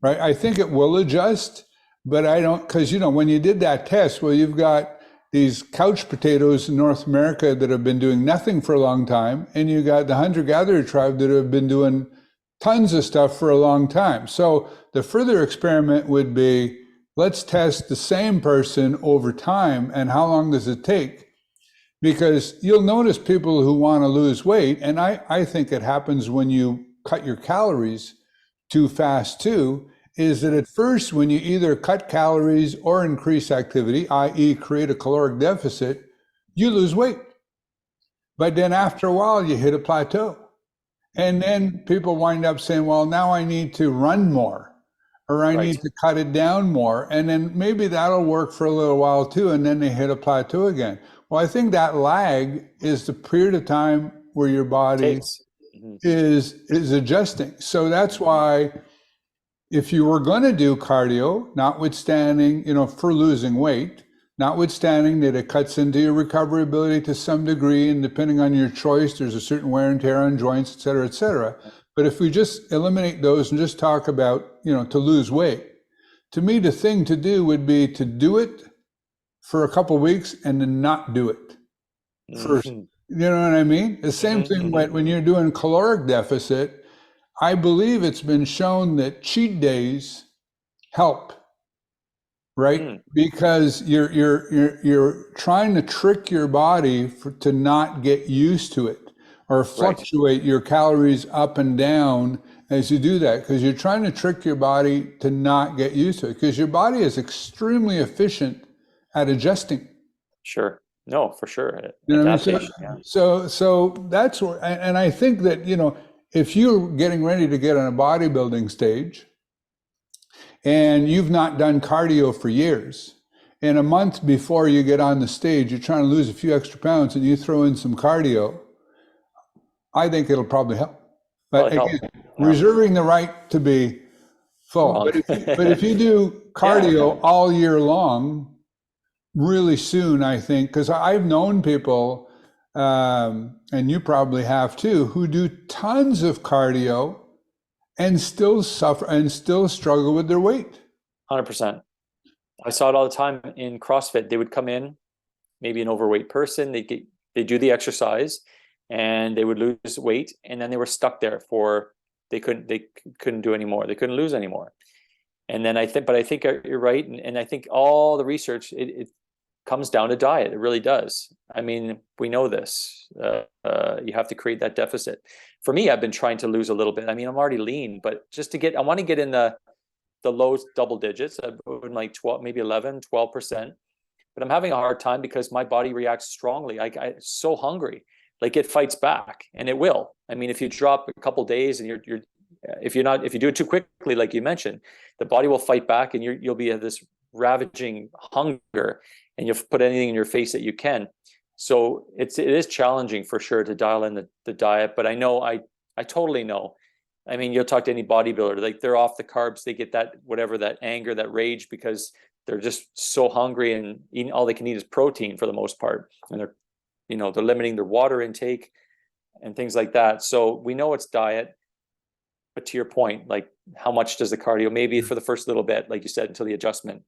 Speaker 1: right? I think it will adjust, but I don't, because, when you did that test, well, you've got these couch potatoes in North America that have been doing nothing for a long time, and you got the hunter-gatherer tribe that have been doing tons of stuff for a long time. So the further experiment would be, let's test the same person over time, and how long does it take? Because you'll notice people who want to lose weight, and I think it happens when you cut your calories too fast too, is that at first when you either cut calories or increase activity, i.e. create a caloric deficit, you lose weight. But then after a while you hit a plateau. And then people wind up saying, well, now I need to run more, or I need to cut it down more. And then maybe that'll work for a little while too, and then they hit a plateau again. Well, I think that lag is the period of time where your body is adjusting. So that's why if you were going to do cardio, notwithstanding, for losing weight, notwithstanding that it cuts into your recovery ability to some degree, and depending on your choice, there's a certain wear and tear on joints, et cetera, et cetera. But if we just eliminate those and just talk about, to lose weight, to me, the thing to do would be to do it for a couple of weeks and then not do it first. You know what I mean? The same thing when you're doing caloric deficit. I believe it's been shown that cheat days help. right? Because you're trying to trick your body to not get used to it, or fluctuate your calories up and down as you do that, because you're trying to trick your body to not get used to it, because your body is extremely efficient at adjusting.
Speaker 2: Sure. No, for sure.
Speaker 1: You know what I mean?
Speaker 2: Adaptation. Yeah.
Speaker 1: So that's what, and I think that, if you're getting ready to get on a bodybuilding stage and you've not done cardio for years, and a month before you get on the stage, you're trying to lose a few extra pounds and you throw in some cardio, I think it'll probably help. But again, reserving the right to be full. But if you do cardio all year long, really soon, I think, because I've known people, and you probably have too, who do tons of cardio and still suffer and still struggle with their weight.
Speaker 2: 100%. I saw it all the time in CrossFit. They would come in, maybe an overweight person, they do the exercise and they would lose weight, and then they were stuck there they couldn't do anymore. They couldn't lose anymore. And then I think you're right. And I think all the research, it comes down to diet. It really does. I mean, we know this. You have to create that deficit. For me, I've been trying to lose a little bit. I mean, I'm already lean, but I want to get in the low double digits. I've been like 12, maybe 11, 12%. But I'm having a hard time because my body reacts strongly. I'm so hungry. Like, it fights back, and it will. I mean, if you drop a couple days and if you do it too quickly, like you mentioned, the body will fight back, and you'll be at this ravaging hunger, and you'll put anything in your face that you can. So it is challenging for sure to dial in the diet. But I totally know. I mean, you'll talk to any bodybuilder, like, they're off the carbs, they get that anger, that rage, because they're just so hungry, and eating, all they can eat is protein for the most part, and they're limiting their water intake and things like that. So we know it's diet, but to your point, like, how much does the cardio, maybe for the first little bit, like you said, until the adjustment.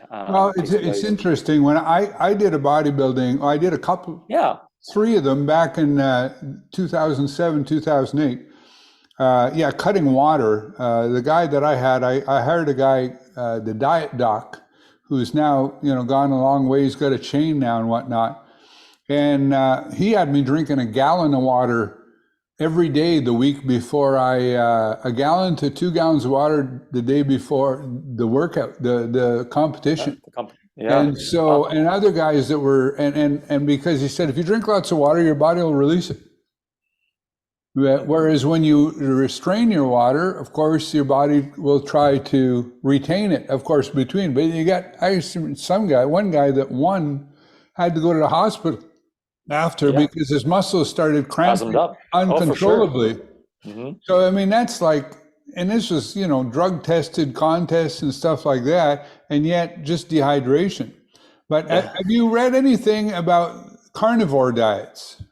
Speaker 1: Well, it's interesting. When I did a bodybuilding, I did a couple, 3 of them back in 2007, 2008. Cutting water. The guy that I hired a guy, the diet doc, who's now, gone a long way. He's got a chain now and whatnot. And he had me drinking a gallon of water every day the week before a gallon to 2 gallons of water the day before the workout, the competition. And so, and other guys that were, and because he said, if you drink lots of water, your body will release it. Whereas when you restrain your water, of course, your body will try to retain it, of course, between. But one guy that won had to go to the hospital after because his muscles started cramping uncontrollably. So, I mean, that's like, and this was, drug tested contests and stuff like that, and yet just dehydration. But have you read anything about carnivore diets?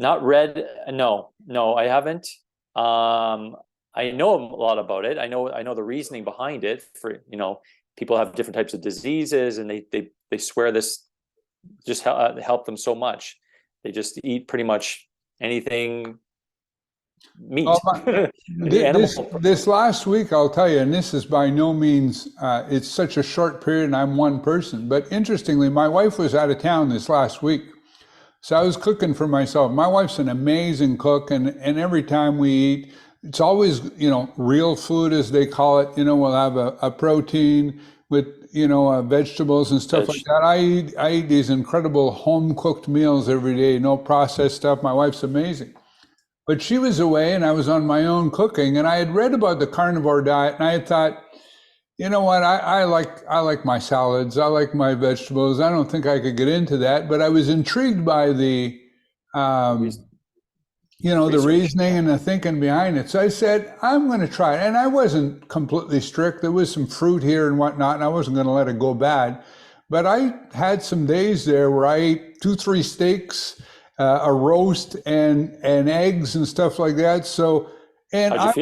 Speaker 2: Not read. No, I haven't. I know a lot about it. I know the reasoning behind it. For people have different types of diseases, and they swear this just help them so much. They just eat pretty much anything meat.
Speaker 1: This last week, I'll tell you, and this is by no means, it's such a short period and I'm one person, but interestingly, my wife was out of town this last week. So I was cooking for myself. My wife's an amazing cook, and every time we eat, it's always, real food, as they call it. We'll have a protein with, vegetables and stuff like that. I eat these incredible home-cooked meals every day, no processed stuff. My wife's amazing. But she was away, and I was on my own cooking, and I had read about the carnivore diet, and I had thought, you know what, I like my salads, I like my vegetables. I don't think I could get into that, but I was intrigued by the the reasoning and the thinking behind it. So I said, I'm going to try it. And I wasn't completely strict. There was some fruit here and whatnot, and I wasn't going to let it go bad. But I had some days there where I ate 2-3 steaks, a roast, and eggs and stuff like that. So, and I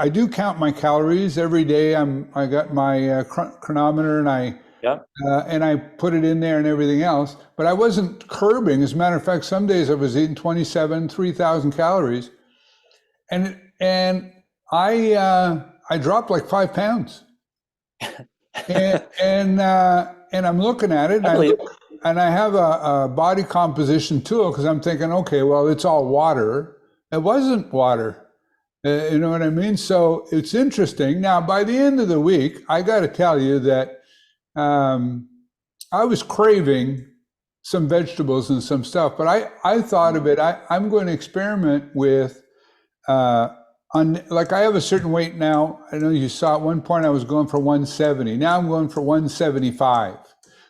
Speaker 1: do count my calories every day. I got my chronometer, and I put it in there and everything else, but I wasn't curbing. As a matter of fact, some days I was eating 3,000 calories, and I dropped like 5 pounds. And I'm looking at it, and
Speaker 2: I believe.
Speaker 1: I have a body composition tool because I'm thinking, okay, well, it's all water. It wasn't water. You know what I mean? So it's interesting. Now, by the end of the week, I got to tell you that um, I was craving some vegetables and some stuff, but I thought of it. I'm going to experiment with uh, like I have a certain weight now. I know you saw at one point I was going for 170. Now I'm going for 175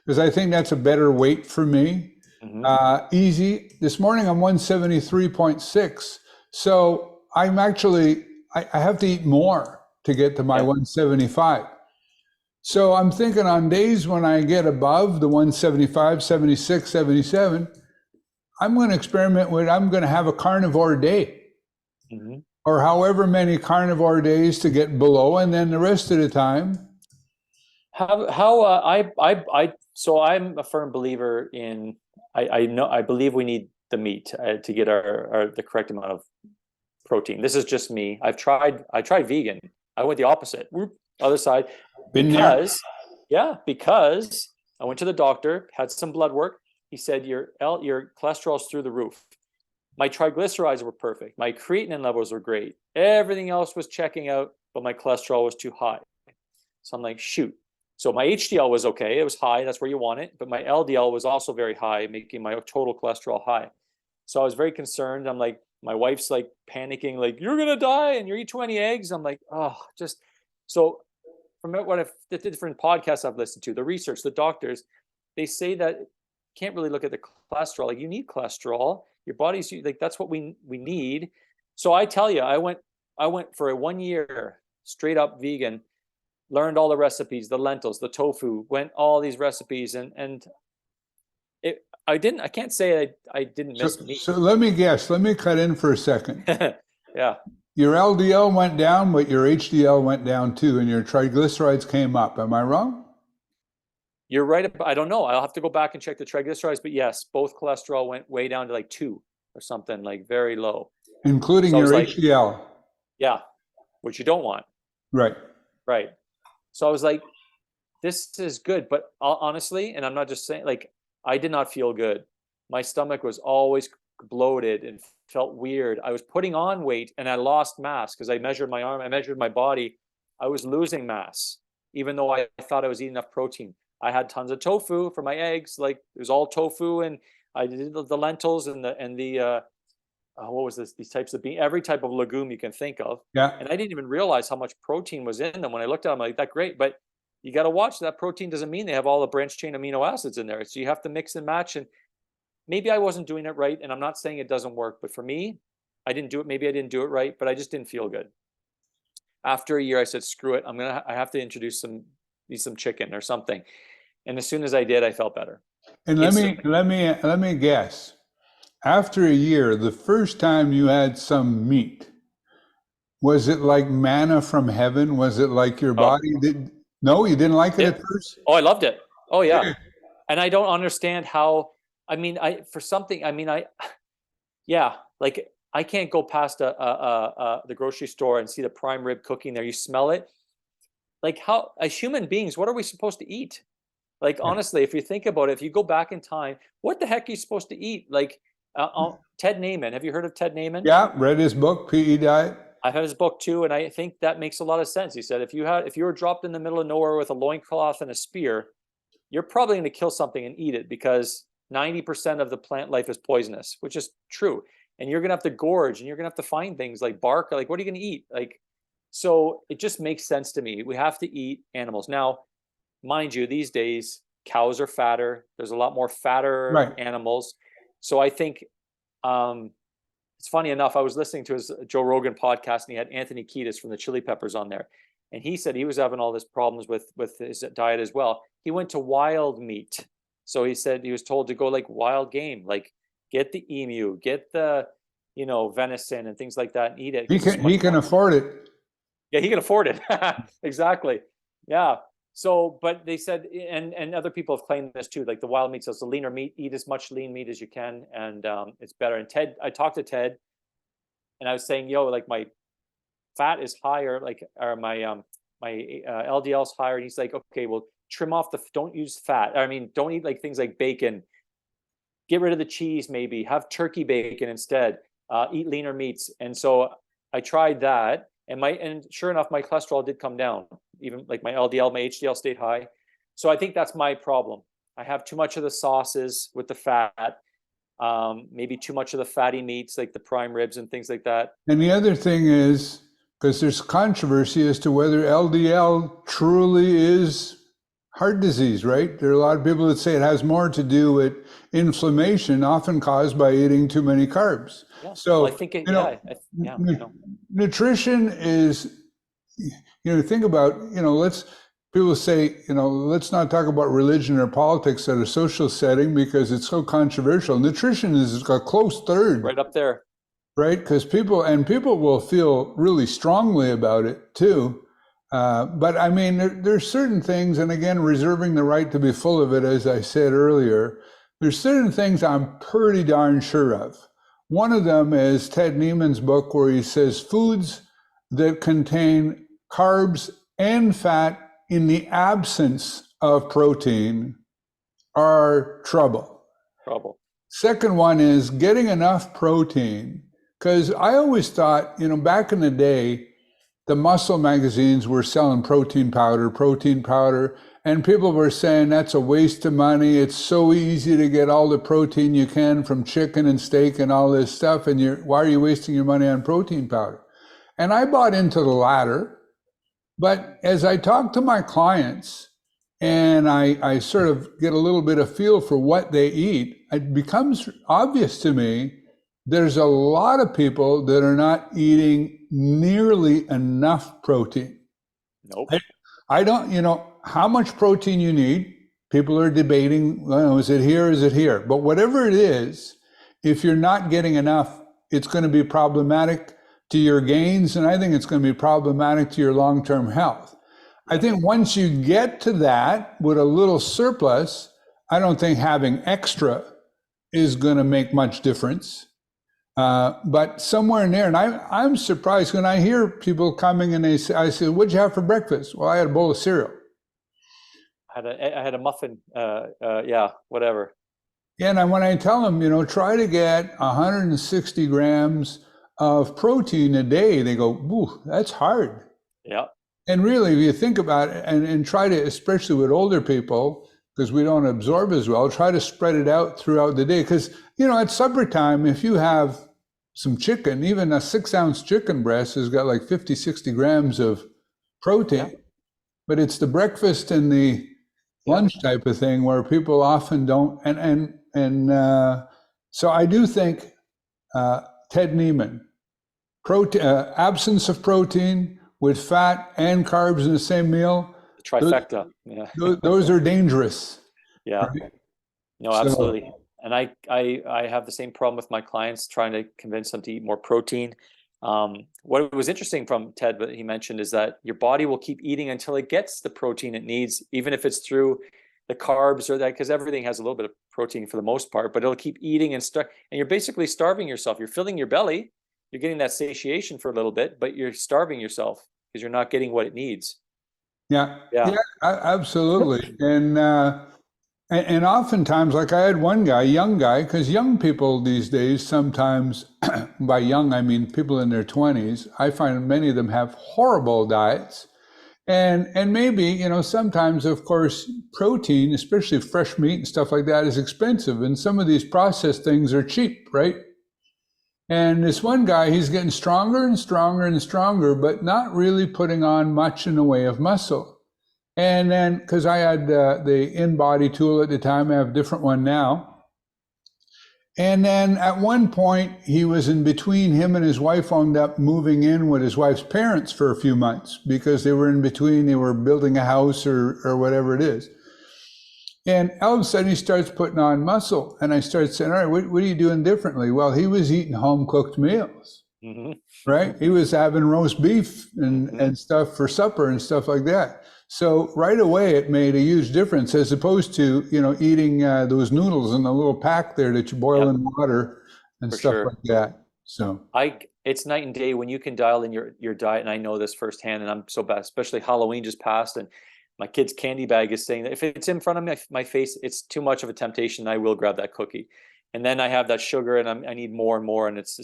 Speaker 1: because I think that's a better weight for me.
Speaker 2: Mhm.
Speaker 1: Easy. This morning I'm 173.6. So I'm actually, I have to eat more to get to my
Speaker 2: Yeah.
Speaker 1: 175. So I'm thinking on days when I get above the 175, 76, 77, I'm going to experiment with, I'm going to have a carnivore day
Speaker 2: Mhm.
Speaker 1: or however many carnivore days to get below, and then the rest of the time.
Speaker 2: How so I'm a firm believer in, I believe we need the meat to get our the correct amount of protein. This is just me. I tried vegan. I went the opposite. Whoop, other side.
Speaker 1: Been there.
Speaker 2: Because I went to the doctor, had some blood work. He said your cholesterol's through the roof. My triglycerides were perfect. My creatinine levels were great. Everything else was checking out, but my cholesterol was too high. So I'm like, shoot. So my HDL was okay. It was high. That's where you want it. But my LDL was also very high, making my total cholesterol high. So I was very concerned. I'm like, my wife's like panicking, like, you're going to die and you're eating 20 eggs. I'm like, oh, just so from the different podcasts I've listened to, the research, the doctors, they say that you can't really look at the cholesterol. Like you need cholesterol. Your body's like, that's what we need. So I tell you, I went for a 1 year straight up vegan, learned all the recipes, the lentils, the tofu, went all these recipes, and I can't say I didn't
Speaker 1: So,
Speaker 2: miss meat.
Speaker 1: so let me guess. Let me cut in for a second.
Speaker 2: Yeah,
Speaker 1: Your LDL went down, but your HDL went down too, and your triglycerides came up. Am I wrong?
Speaker 2: you're right. I don't know. I'll have to go back and check the triglycerides, but yes, both cholesterol went way down to like 2 or something, like very low.
Speaker 1: Including
Speaker 2: So I was
Speaker 1: your
Speaker 2: like,
Speaker 1: HDL.
Speaker 2: yeah, which you don't want,
Speaker 1: Right.
Speaker 2: right? So I was like, this is good, but honestly, and I'm not just saying, like, I did not feel good. My stomach was always bloated and felt weird. I was putting on weight and I lost mass because I measured my arm, I measured my body. I was losing mass, even though I thought I was eating enough protein. I had tons of tofu for my eggs, like it was all tofu, and I did the lentils and the what was this? These types of bean, every type of legume you can think of.
Speaker 1: Yeah.
Speaker 2: And I didn't even realize how much protein was in them when I looked at them. Like that, great, but you got to watch that protein doesn't mean they have all the branched chain amino acids in there. So you have to mix and match. And maybe I wasn't doing it right. And I'm not saying it doesn't work, but for me, I didn't do it. Maybe I didn't do it right, but I just didn't feel good. After a year, I said, screw it. I have to introduce some chicken or something. And as soon as I did, I felt better
Speaker 1: And
Speaker 2: instantly.
Speaker 1: let me guess. After a year, the first time you had some meat, was it like manna from heaven? Was it like your
Speaker 2: Oh,
Speaker 1: body did? No, you didn't like it
Speaker 2: yeah.
Speaker 1: at first?
Speaker 2: Oh, I loved it. Oh, yeah.
Speaker 1: Yeah.
Speaker 2: And I don't understand how, I mean, for something, I mean, yeah, like I can't go past the grocery store and see the prime rib cooking there. You smell it. Like how, as human beings, what are we supposed to eat? Like
Speaker 1: Yeah.
Speaker 2: honestly, if you think about it, if you go back in time, what the heck are you supposed to eat? Like Ted Naiman. Have you heard of Ted Naiman?
Speaker 1: Yeah, read his book, PE Diet.
Speaker 2: I've had his book too, and I think that makes a lot of sense. He said if you were dropped in the middle of nowhere with a loincloth and a spear, you're probably going to kill something and eat it because 90% of the plant life is poisonous, which is true. And you're going to have to gorge and you're going to have to find things like bark. Like, what are you going to eat? Like, so it just makes sense to me. We have to eat animals. Now, mind you, these days, cows are fatter. There's a lot more fatter
Speaker 1: Right.
Speaker 2: animals. So I think um, it's funny enough, I was listening to his Joe Rogan podcast and he had Anthony Kiedis from the Chili Peppers on there. And he said he was having all this problems with his diet as well. He went to wild meat. So he said he was told to go like wild game, like get the emu, get the, venison and things like that and eat it because it's much
Speaker 1: He can
Speaker 2: more.
Speaker 1: afford it.
Speaker 2: Yeah, he can afford it. Exactly. Yeah. So, but they said, and other people have claimed this too, like the wild meat. So it's the leaner meat, eat as much lean meat as you can. And it's better. And Ted, I talked to Ted and I was saying, yo, like my fat is higher, like, or my LDL's higher, and he's like, okay, well, trim off don't use fat. I mean, don't eat like things like bacon. Get rid of the cheese, maybe have turkey bacon instead. Eat leaner meats. And so I tried that, and sure enough, my cholesterol did come down. Even like my LDL, my HDL stayed high. So I think that's my problem. I have too much of the sauces with the fat, maybe too much of the fatty meats like the prime ribs and things like that.
Speaker 1: And the other thing is, because there's controversy as to whether LDL truly is heart disease, right? There are a lot of people that say it has more to do with inflammation, often caused by eating too many carbs.
Speaker 2: Yeah.
Speaker 1: So,
Speaker 2: well, I think
Speaker 1: nutrition is, think about, people say, let's not talk about religion or politics at a social setting because it's so controversial. Nutrition is a close third.
Speaker 2: Right up there.
Speaker 1: Right? Because people will feel really strongly about it too. But I mean, there's certain things, and again, reserving the right to be full of it, as I said earlier, there's certain things I'm pretty darn sure of. One of them is Ted Neiman's book where he says foods that contain carbs and fat in the absence of protein are trouble. Second one is getting enough protein. Because I always thought, back in the day, the muscle magazines were selling protein powder, and people were saying that's a waste of money. It's so easy to get all the protein you can from chicken and steak and all this stuff, and why are you wasting your money on protein powder? And I bought into the latter, but as I talk to my clients and I sort of get a little bit of feel for what they eat, it becomes obvious to me there's a lot of people that are not eating nearly enough protein.
Speaker 2: Nope.
Speaker 1: I don't, how much protein you need. People are debating, is it here, is it here? But whatever it is, if you're not getting enough, it's going to be problematic to your gains. And I think it's going to be problematic to your long-term health. I think once you get to that with a little surplus, I don't think having extra is going to make much difference. But somewhere in there, and I'm surprised when I hear people coming and I say, what'd you have for breakfast? Well, I had a bowl of cereal.
Speaker 2: I had a muffin, whatever.
Speaker 1: Yeah, and when I tell them, try to get 160 grams of protein a day, they go, ooh, that's hard.
Speaker 2: Yeah.
Speaker 1: And really, if you think about it, and try to, especially with older people, because we don't absorb as well, try to spread it out throughout the day. Because, at supper time, if you have some chicken, even a 6-ounce chicken breast has got like 50, 60 grams of protein. Yeah. But it's the breakfast and the lunch type of thing where people often don't. So I do think Ted Neiman, absence of protein with fat and carbs in the same meal.
Speaker 2: The trifecta.
Speaker 1: Those are dangerous.
Speaker 2: Yeah. Right? No, absolutely. So, and I have the same problem with my clients, trying to convince them to eat more protein. What was interesting from Ted, what he mentioned, is that your body will keep eating until it gets the protein it needs, even if it's through the carbs or that, because everything has a little bit of protein for the most part, but it'll keep eating and you're basically starving yourself. You're filling your belly, you're getting that satiation for a little bit, but you're starving yourself because you're not getting what it needs.
Speaker 1: Yeah, absolutely. And oftentimes, like I had one guy, young guy, because young people these days, sometimes, by young, I mean people in their 20s, I find many of them have horrible diets. And maybe, sometimes, of course, protein, especially fresh meat and stuff like that, is expensive. And some of these processed things are cheap, right? And this one guy, he's getting stronger and stronger and stronger, but not really putting on much in the way of muscle. And then, because I had the InBody tool at the time, I have a different one now. And then at one point, he was in between, him and his wife wound up moving in with his wife's parents for a few months because they were in between, they were building a house or whatever it is. And all of a sudden he starts putting on muscle. And I started saying, all right, what are you doing differently? Well, he was eating home cooked meals, right? He was having roast beef and stuff for supper and stuff like that. So right away, it made a huge difference as opposed to, eating those noodles in a little pack there that you boil in water and stuff like that. So
Speaker 2: It's night and day when you can dial in your diet, and I know this firsthand, and I'm so bad, especially Halloween just passed, and my kid's candy bag is saying that if it's in front of my face, it's too much of a temptation. I will grab that cookie. And then I have that sugar and I need more and more. And it's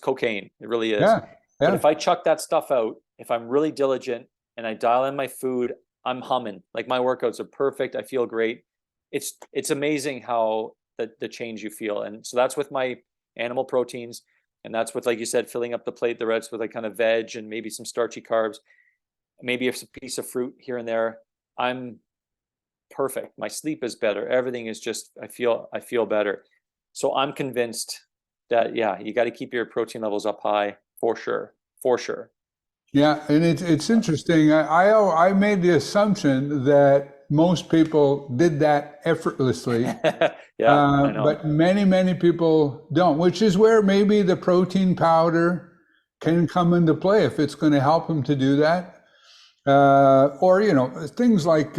Speaker 2: cocaine. It really is.
Speaker 1: yeah,
Speaker 2: But
Speaker 1: yeah,
Speaker 2: if I chuck that stuff out, if I'm really diligent and I dial in my food, I'm humming. Like my workouts are perfect. I feel great. It's amazing how the change you feel. And so that's with my animal proteins. And that's with, like you said, filling up the plate, the rest with like kind of veg and maybe some starchy carbs, maybe a piece of fruit here and there. I'm perfect. My sleep is better. Everything is just, I feel better. So I'm convinced that, yeah, you got to keep your protein levels up high for sure. For sure.
Speaker 1: yeah. And it's interesting. I made the assumption that most people did that effortlessly,
Speaker 2: Yeah, I know.
Speaker 1: but many people don't, which is where maybe the protein powder can come into play if it's going to help them to do that. Or, things like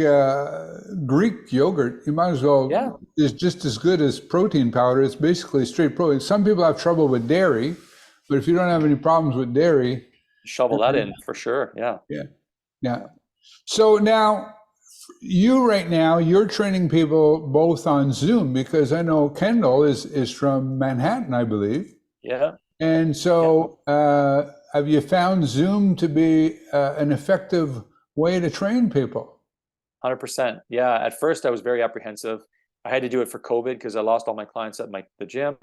Speaker 1: Greek yogurt, you might as
Speaker 2: Yeah,
Speaker 1: well, is just as good as protein powder. It's basically straight protein. Some people have trouble with dairy, but if you don't have any problems with dairy,
Speaker 2: shovel that in for sure. Yeah.
Speaker 1: yeah, yeah. So now, you right now, you're training people both on Zoom because I know Kendall is from Manhattan, I believe.
Speaker 2: Yeah.
Speaker 1: And
Speaker 2: Yeah.
Speaker 1: so, have you found Zoom to be an effective way to train people?
Speaker 2: 100%. Yeah. At first I was very apprehensive. I had to do it for COVID because I lost all my clients at the gym.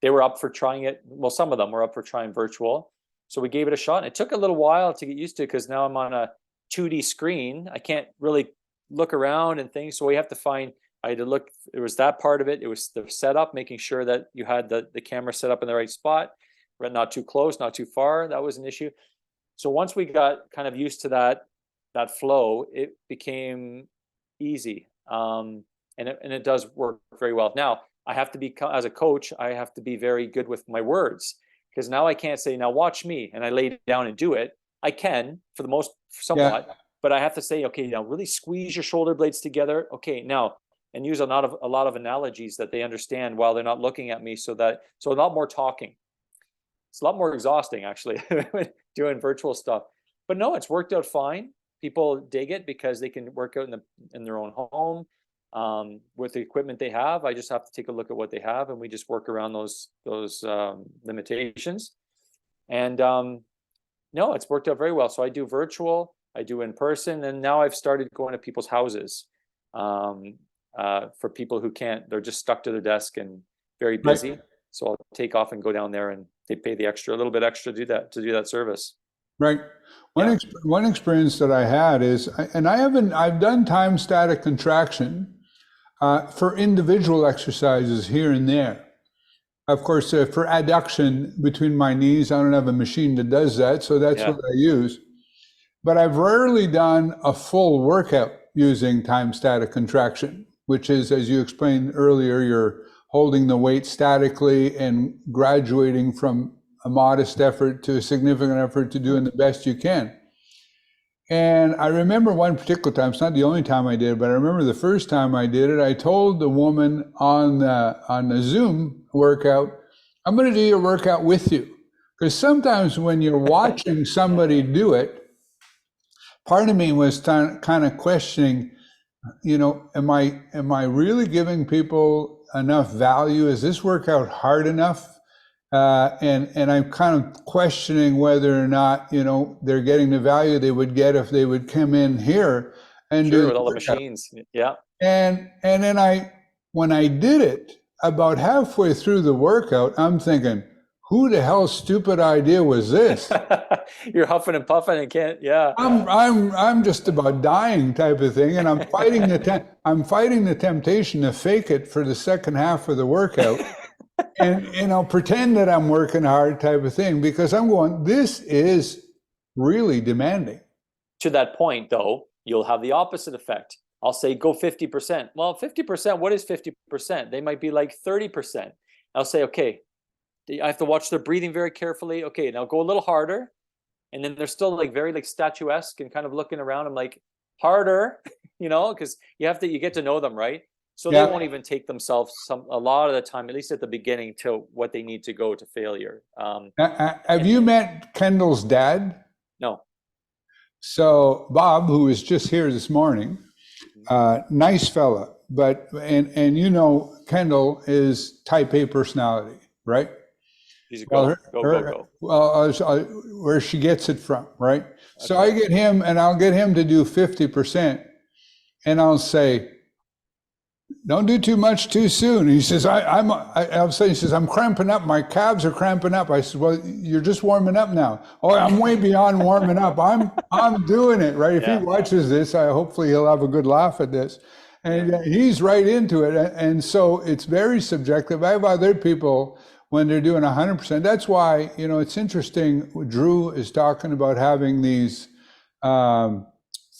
Speaker 2: They were up for trying it. Well, some of them were up for trying virtual. So we gave it a shot. And it took a little while to get used to it because now I'm on a 2D screen. I can't really look around and things. So I had to look, it was that part of it. It was the setup, making sure that you had the camera set up in the right spot, not too close, not too far. That was an issue. So once we got kind of used to that flow, it became easy. And it does work very well. Now, I have to be, as a coach, I have to be very good with my words because now I can't say, now watch me, and I lay down and do it. I can for the most,
Speaker 1: Yeah,
Speaker 2: somewhat, but I have to say, okay, now really squeeze your shoulder blades together. Okay, now, and use a lot of analogies that they understand while they're not looking at me, so a lot more talking. It's a lot more exhausting actually doing virtual stuff. But no, it's worked out fine. People dig it because they can work out in their own home with the equipment they have. I just have to take a look at what they have, and we just work around those limitations. And no, it's worked out very well. So I do virtual, I do in person, and now I've started going to people's houses for people who can't. They're just stuck to their desk and very
Speaker 1: right,
Speaker 2: busy. So I'll take off and go down there, and they pay the extra, a little bit extra to do that service.
Speaker 1: right.
Speaker 2: Yeah.
Speaker 1: One experience that I had is, and I've done time static contraction for individual exercises here and there. Of course, for adduction between my knees, I don't have a machine that does that, so that's
Speaker 2: Yeah.
Speaker 1: what I use. But I've rarely done a full workout using time static contraction, which is, as you explained earlier, you're holding the weight statically and graduating from a modest effort to a significant effort to doing the best you can. And I remember one particular time, it's not the only time I did it, but I remember the first time I did it, I told the woman on the Zoom workout, I'm going to do your workout with you. Because sometimes when you're watching somebody do it, part of me was kind of questioning, am I really giving people enough value? Is this workout hard enough? And I'm kind of questioning whether or not, they're getting the value they would get if they would come in here and do
Speaker 2: Sure,
Speaker 1: the
Speaker 2: with all the
Speaker 1: workout.
Speaker 2: machines. Yeah.
Speaker 1: And then when I did it, about halfway through the workout, I'm thinking, who the hell's stupid idea was this?
Speaker 2: You're huffing and puffing and can't, yeah.
Speaker 1: I'm just about dying type of thing, and I'm fighting the temptation to fake it for the second half of the workout, and pretend that I'm working hard type of thing, because I'm going, this is really demanding.
Speaker 2: To that point, though, you'll have the opposite effect. I'll say go 50%. Well, 50%, what is 50%? They might be like 30%. I'll say, okay, I have to watch their breathing very carefully. Okay, now go a little harder. And then they're still like very like statuesque and kind of looking around. I'm like, harder, because you get to know them, right? So they
Speaker 1: Yeah.
Speaker 2: won't even take themselves a lot of the time, at least at the beginning, to what they need to go to failure.
Speaker 1: Have you met Kendall's dad?
Speaker 2: No.
Speaker 1: So Bob, who was just here this morning, nice fella, but and you know Kendall is type A personality, right?
Speaker 2: She's a
Speaker 1: Well,
Speaker 2: go.
Speaker 1: where she gets it from, right? So I
Speaker 2: Okay.
Speaker 1: get him, and I'll get him to do 50%, and I'll say, "Don't do too much too soon." He says, "I'm saying," he says, "I'm cramping up. My calves are cramping up." I said, "Well, you're just warming up now." "Oh, I'm way beyond warming up. I'm doing it, right?" If he
Speaker 2: Yeah.
Speaker 1: watches this, hopefully he'll have a good laugh at this. And he's right into it. And so it's very subjective. I have other people when they're doing 100%. That's why, you know, it's interesting. Drew is talking about having these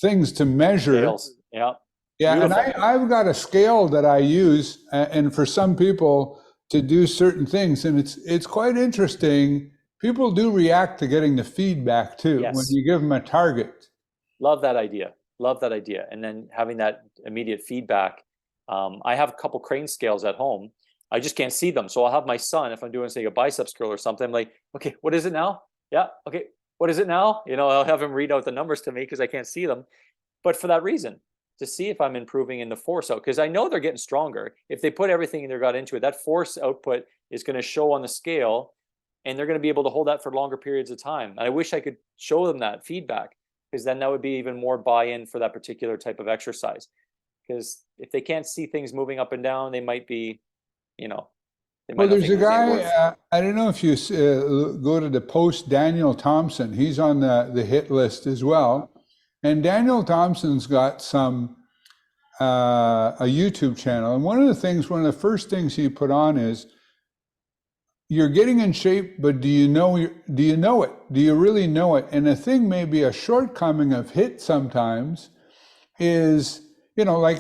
Speaker 1: things to measure.
Speaker 2: Scales. Yeah.
Speaker 1: Yeah, and
Speaker 2: Beautiful.
Speaker 1: I've got a scale that I use, and for some people to do certain things, and it's quite interesting. People do react to getting the feedback too when
Speaker 2: Yes.
Speaker 1: you give them a target.
Speaker 2: Love that idea. Love that idea. And then having that immediate feedback. I have a couple crane scales at home. I just can't see them. So I'll have my son, if I'm doing, say, a biceps curl or something, I'm like, okay, what is it now? Yeah. Okay. What is it now? You know, I'll have him read out the numbers to me because I can't see them. But for that reason, to see if I'm improving in the force out, because I know they're getting stronger. If they put everything in their gut into it, that force output is going to show on the scale, and they're going to be able to hold that for longer periods of time. And I wish I could show them that feedback, because then that would be even more buy-in for that particular type of exercise. Because if they can't see things moving up and down, they might be, you know, they
Speaker 1: Well,
Speaker 2: might not
Speaker 1: there's
Speaker 2: think
Speaker 1: a
Speaker 2: it's any worth.
Speaker 1: guy, I don't know if you go to the post, Daniel Thompson. He's on the hit list as well. And Daniel Thompson's got a YouTube channel. And one of the first things he put on is, you're getting in shape, but do you know it? Do you really know it? And the thing may be a shortcoming of hit sometimes is, you know,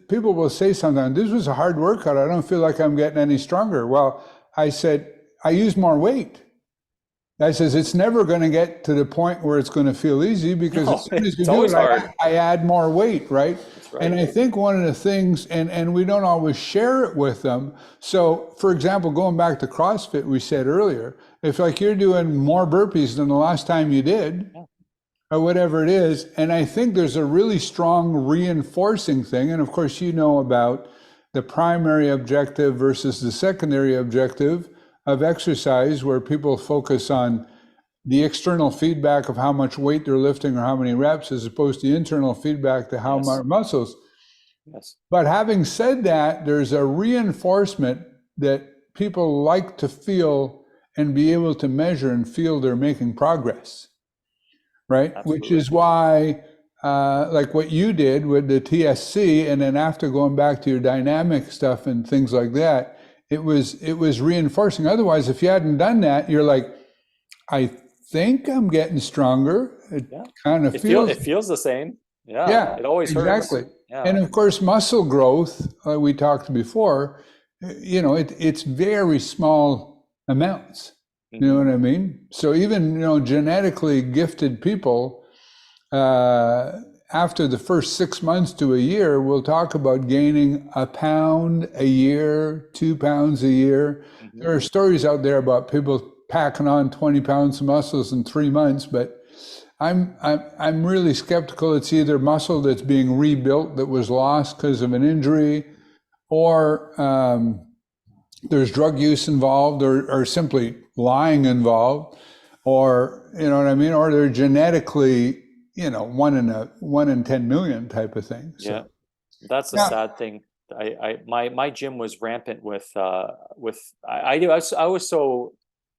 Speaker 1: people will say sometimes, "This was a hard workout. I don't feel like I'm getting any stronger." Well, I said, I use more weight. I says, it's never going to get to the point where it's going to feel easy, because as soon as you
Speaker 2: It's
Speaker 1: do
Speaker 2: always
Speaker 1: it,
Speaker 2: hard.
Speaker 1: I add more weight, right?
Speaker 2: That's
Speaker 1: And
Speaker 2: right.
Speaker 1: I think one of the things, and we don't always share it with them. So, for example, going back to CrossFit, we said earlier, if like you're doing more burpees than the last time you did,
Speaker 2: Yeah.
Speaker 1: or whatever it is, and I think there's a really strong reinforcing thing. And of course, you know about the primary objective versus the secondary objective of exercise, where people focus on the external feedback of how much weight they're lifting or how many reps, as opposed to the internal feedback to how much
Speaker 2: Yes.
Speaker 1: muscles.
Speaker 2: Yes.
Speaker 1: But having said that, there's a reinforcement that people like to feel and be able to measure and feel they're making progress, right? Which
Speaker 2: Absolutely.
Speaker 1: is why, like what you did with the TSC, and then after going back to your dynamic stuff and things like that, it was reinforcing. Otherwise, if you hadn't done that, you're like, I think I'm getting stronger. It
Speaker 2: Yeah.
Speaker 1: kind of
Speaker 2: It
Speaker 1: feels,
Speaker 2: feels the same. Yeah.
Speaker 1: yeah,
Speaker 2: It always hurts.
Speaker 1: exactly.
Speaker 2: Yeah.
Speaker 1: And of course, muscle growth, like we talked before, you know, it's very small amounts. You know what I mean? So even, you know, genetically gifted people, after the first 6 months to a year, we'll talk about gaining a pound a year, 2 pounds a year. There are stories out there about people packing on 20 pounds of muscles in 3 months, but I'm really skeptical. It's either muscle that's being rebuilt that was lost because of an injury, or there's drug use involved, or simply lying involved, or you know what I mean, or they're genetically, you know, one in 10 million type of thing.
Speaker 2: Yeah.
Speaker 1: So
Speaker 2: That's the
Speaker 1: yeah,
Speaker 2: sad thing. My gym was rampant with I was so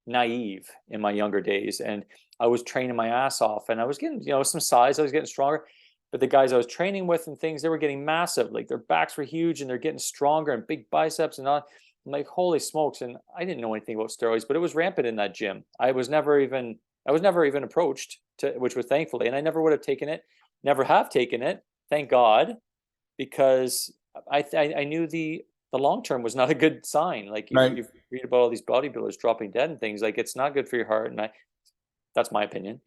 Speaker 2: naive in my younger days, and I was training my ass off, and I was getting, you know, some size, I was getting stronger, but the guys I was training with and things, they were getting massive, like their backs were huge and they're getting stronger and big biceps and all. I'm like, holy smokes. And I didn't know anything about steroids, but it was rampant in that gym. I was never even approached to, which was thankfully, and I never would have taken it, never have taken it, thank God, because I knew the long term was not a good sign. Like
Speaker 1: right.
Speaker 2: you read about all these bodybuilders dropping dead and things, like it's not good for your heart. And that's my opinion.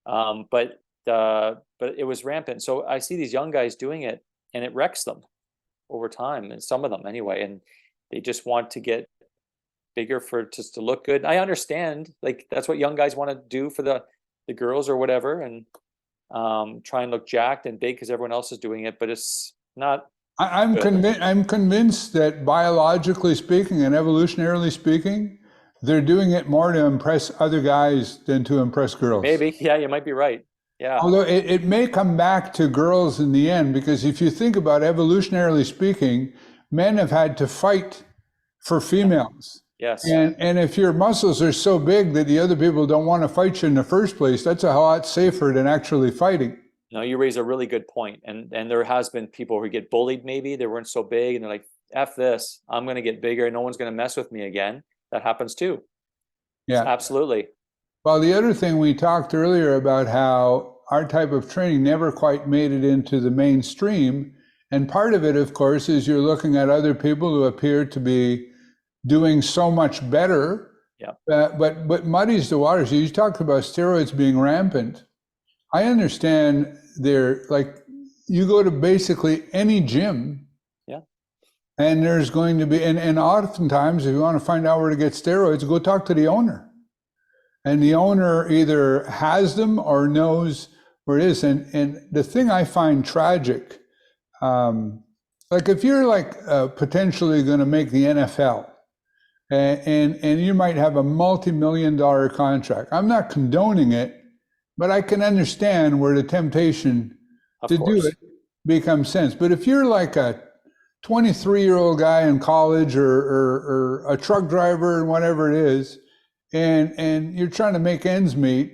Speaker 2: But it was rampant. So I see these young guys doing it, and it wrecks them. over time, and some of them anyway, and they just want to get bigger for just to look good. I understand, like that's what young guys want to do for the girls or whatever, and try and look jacked and big because everyone else is doing it, but it's not
Speaker 1: I'm
Speaker 2: good.
Speaker 1: convinced. I'm convinced that biologically speaking and evolutionarily speaking, they're doing it more to impress other guys than to impress girls.
Speaker 2: Maybe, yeah, you might be right. Yeah,
Speaker 1: Although it may come back to girls in the end, because if you think about evolutionarily speaking, men have had to fight for females.
Speaker 2: yes.
Speaker 1: And if your muscles are so big that the other people don't want to fight you in the first place, that's a lot safer than actually fighting.
Speaker 2: No, you raise a really good point. And there has been people who get bullied, maybe they weren't so big and they're like, F this, I'm going to get bigger. No one's going to mess with me again. That happens too.
Speaker 1: Yeah.
Speaker 2: Absolutely.
Speaker 1: Well, the other thing we talked earlier about how our type of training never quite made it into the mainstream. And part of it, of course, is you're looking at other people who appear to be doing so much better.
Speaker 2: Yeah.
Speaker 1: But muddies the waters. You talked about steroids being rampant. I understand they're like, you go to basically any gym.
Speaker 2: Yeah.
Speaker 1: And there's going to be, and oftentimes, if you want to find out where to get steroids, go talk to the owner. And the owner either has them or knows where it is. And the thing I find tragic, like if you're like potentially going to make the NFL, and you might have a multi-million-dollar contract. I'm not condoning it, but I can understand where the temptation to do it becomes sense. But if you're like a 23-year-old guy in college or a truck driver and whatever it is, and you're trying to make ends meet,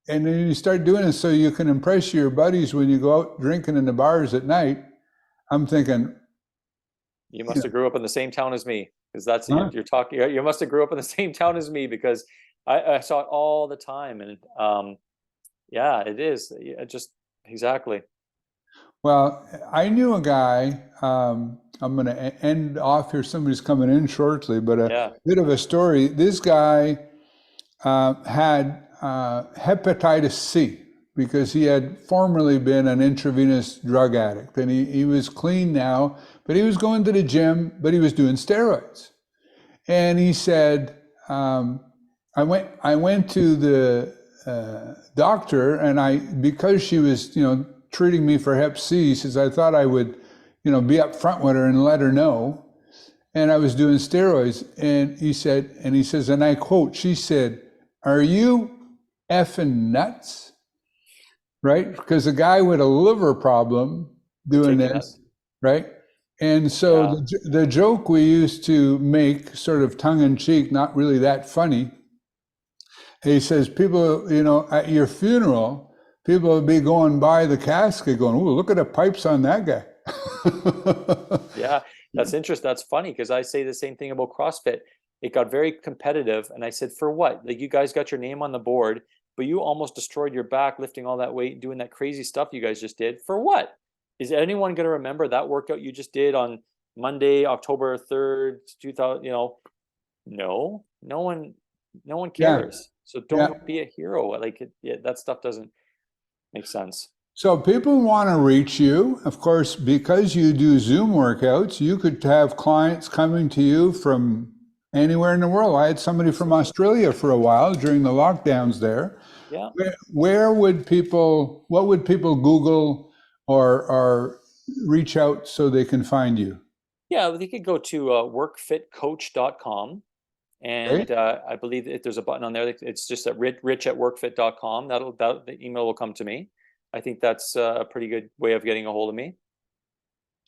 Speaker 1: and then you start doing it so you can impress your buddies when you go out drinking in the bars at night, I'm thinking,
Speaker 2: you must have grew up in the same town as me, because that's
Speaker 1: huh?
Speaker 2: you're talking. You must have grew up in the same town as me, because I saw it all the time, and yeah, it is. Just exactly.
Speaker 1: Well, I knew a guy, I'm going to end off here. Somebody's coming in shortly, but a
Speaker 2: Yeah.
Speaker 1: bit of a story. This guy had hepatitis C because he had formerly been an intravenous drug addict. And he was clean now, but he was going to the gym, but he was doing steroids. And he said, I went to the doctor, and because she was, treating me for hep C, he says, I thought I would, be up front with her and let her know. And I was doing steroids. And he says, and I quote, she said, "Are you effing nuts?" Right? Because a guy with a liver problem doing this, right? And so the joke we used to make, sort of tongue in cheek, not really that funny, he says, people, at your funeral, people will be going by the casket going, "Ooh, look at the pipes on that guy."
Speaker 2: Yeah, that's interesting. That's funny, because I say the same thing about CrossFit. It got very competitive, and I said, for what? Like, you guys got your name on the board, but you almost destroyed your back lifting all that weight and doing that crazy stuff you guys just did. For what? Is anyone going to remember that workout you just did on Monday, October 3rd, 2000? No, no one cares.
Speaker 1: Yeah.
Speaker 2: So don't be a hero. Like that stuff doesn't make sense.
Speaker 1: So people want to reach you, of course, because you do Zoom workouts. You could have clients coming to you from anywhere in the world. I had somebody from Australia for a while during the lockdowns there.
Speaker 2: Yeah.
Speaker 1: What would people Google or reach out so they can find you?
Speaker 2: Yeah, they could go to workfitcoach.com. And I believe if there's a button on there, it's just at rich@workfit.com. The email will come to me. I think that's a pretty good way of getting a hold of me.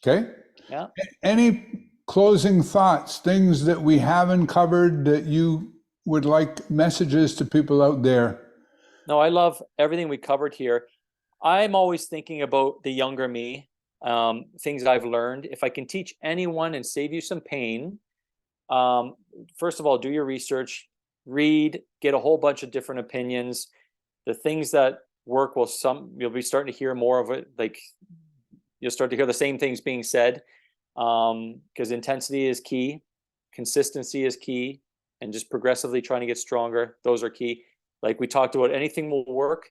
Speaker 1: Okay.
Speaker 2: Yeah.
Speaker 1: Any closing thoughts, things that we haven't covered that you would like messages to people out there?
Speaker 2: No, I love everything we covered here. I'm always thinking about the younger me, things I've learned. If I can teach anyone and save you some pain, first of all, do your research, read, get a whole bunch of different opinions. The things that work you'll be starting to hear more of it. Like, you'll start to hear the same things being said, because intensity is key, consistency is key, and just progressively trying to get stronger. Those are key. Like we talked about, anything will work,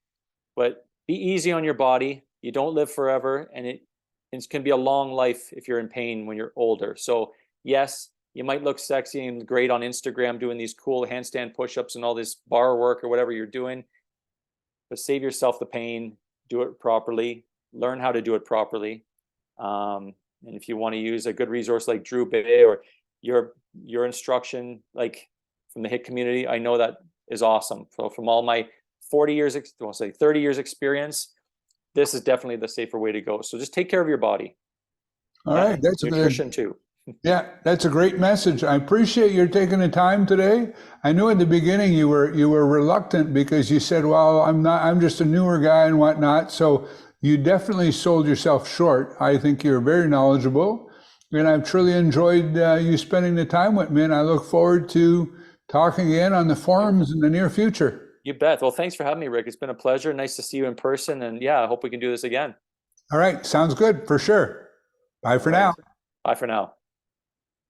Speaker 2: but be easy on your body. You don't live forever, and it can be a long life if you're in pain when you're older. So yes, you might look sexy and great on Instagram doing these cool handstand push-ups and all this bar work or whatever you're doing, but save yourself the pain, do it properly, learn how to do it properly. And if you want to use a good resource like Drew Bay or your instruction, like from the HIIT community, I know that is awesome. So from all my 40 years, I'll say 30 years experience, this is definitely the safer way to go. So just take care of your body.
Speaker 1: All right, that's
Speaker 2: nutrition too.
Speaker 1: Yeah, that's a great message. I appreciate your taking the time today. I knew in the beginning you were reluctant because you said, "Well, I'm just a newer guy and whatnot." So you definitely sold yourself short. I think you're very knowledgeable, and I've truly enjoyed you spending the time with me. And I look forward to talking again on the forums in the near future.
Speaker 2: You bet. Well, thanks for having me, Rick. It's been a pleasure. Nice to see you in person. And yeah, I hope we can do this again.
Speaker 1: All right, sounds good for sure. Bye for now.
Speaker 2: Bye for now.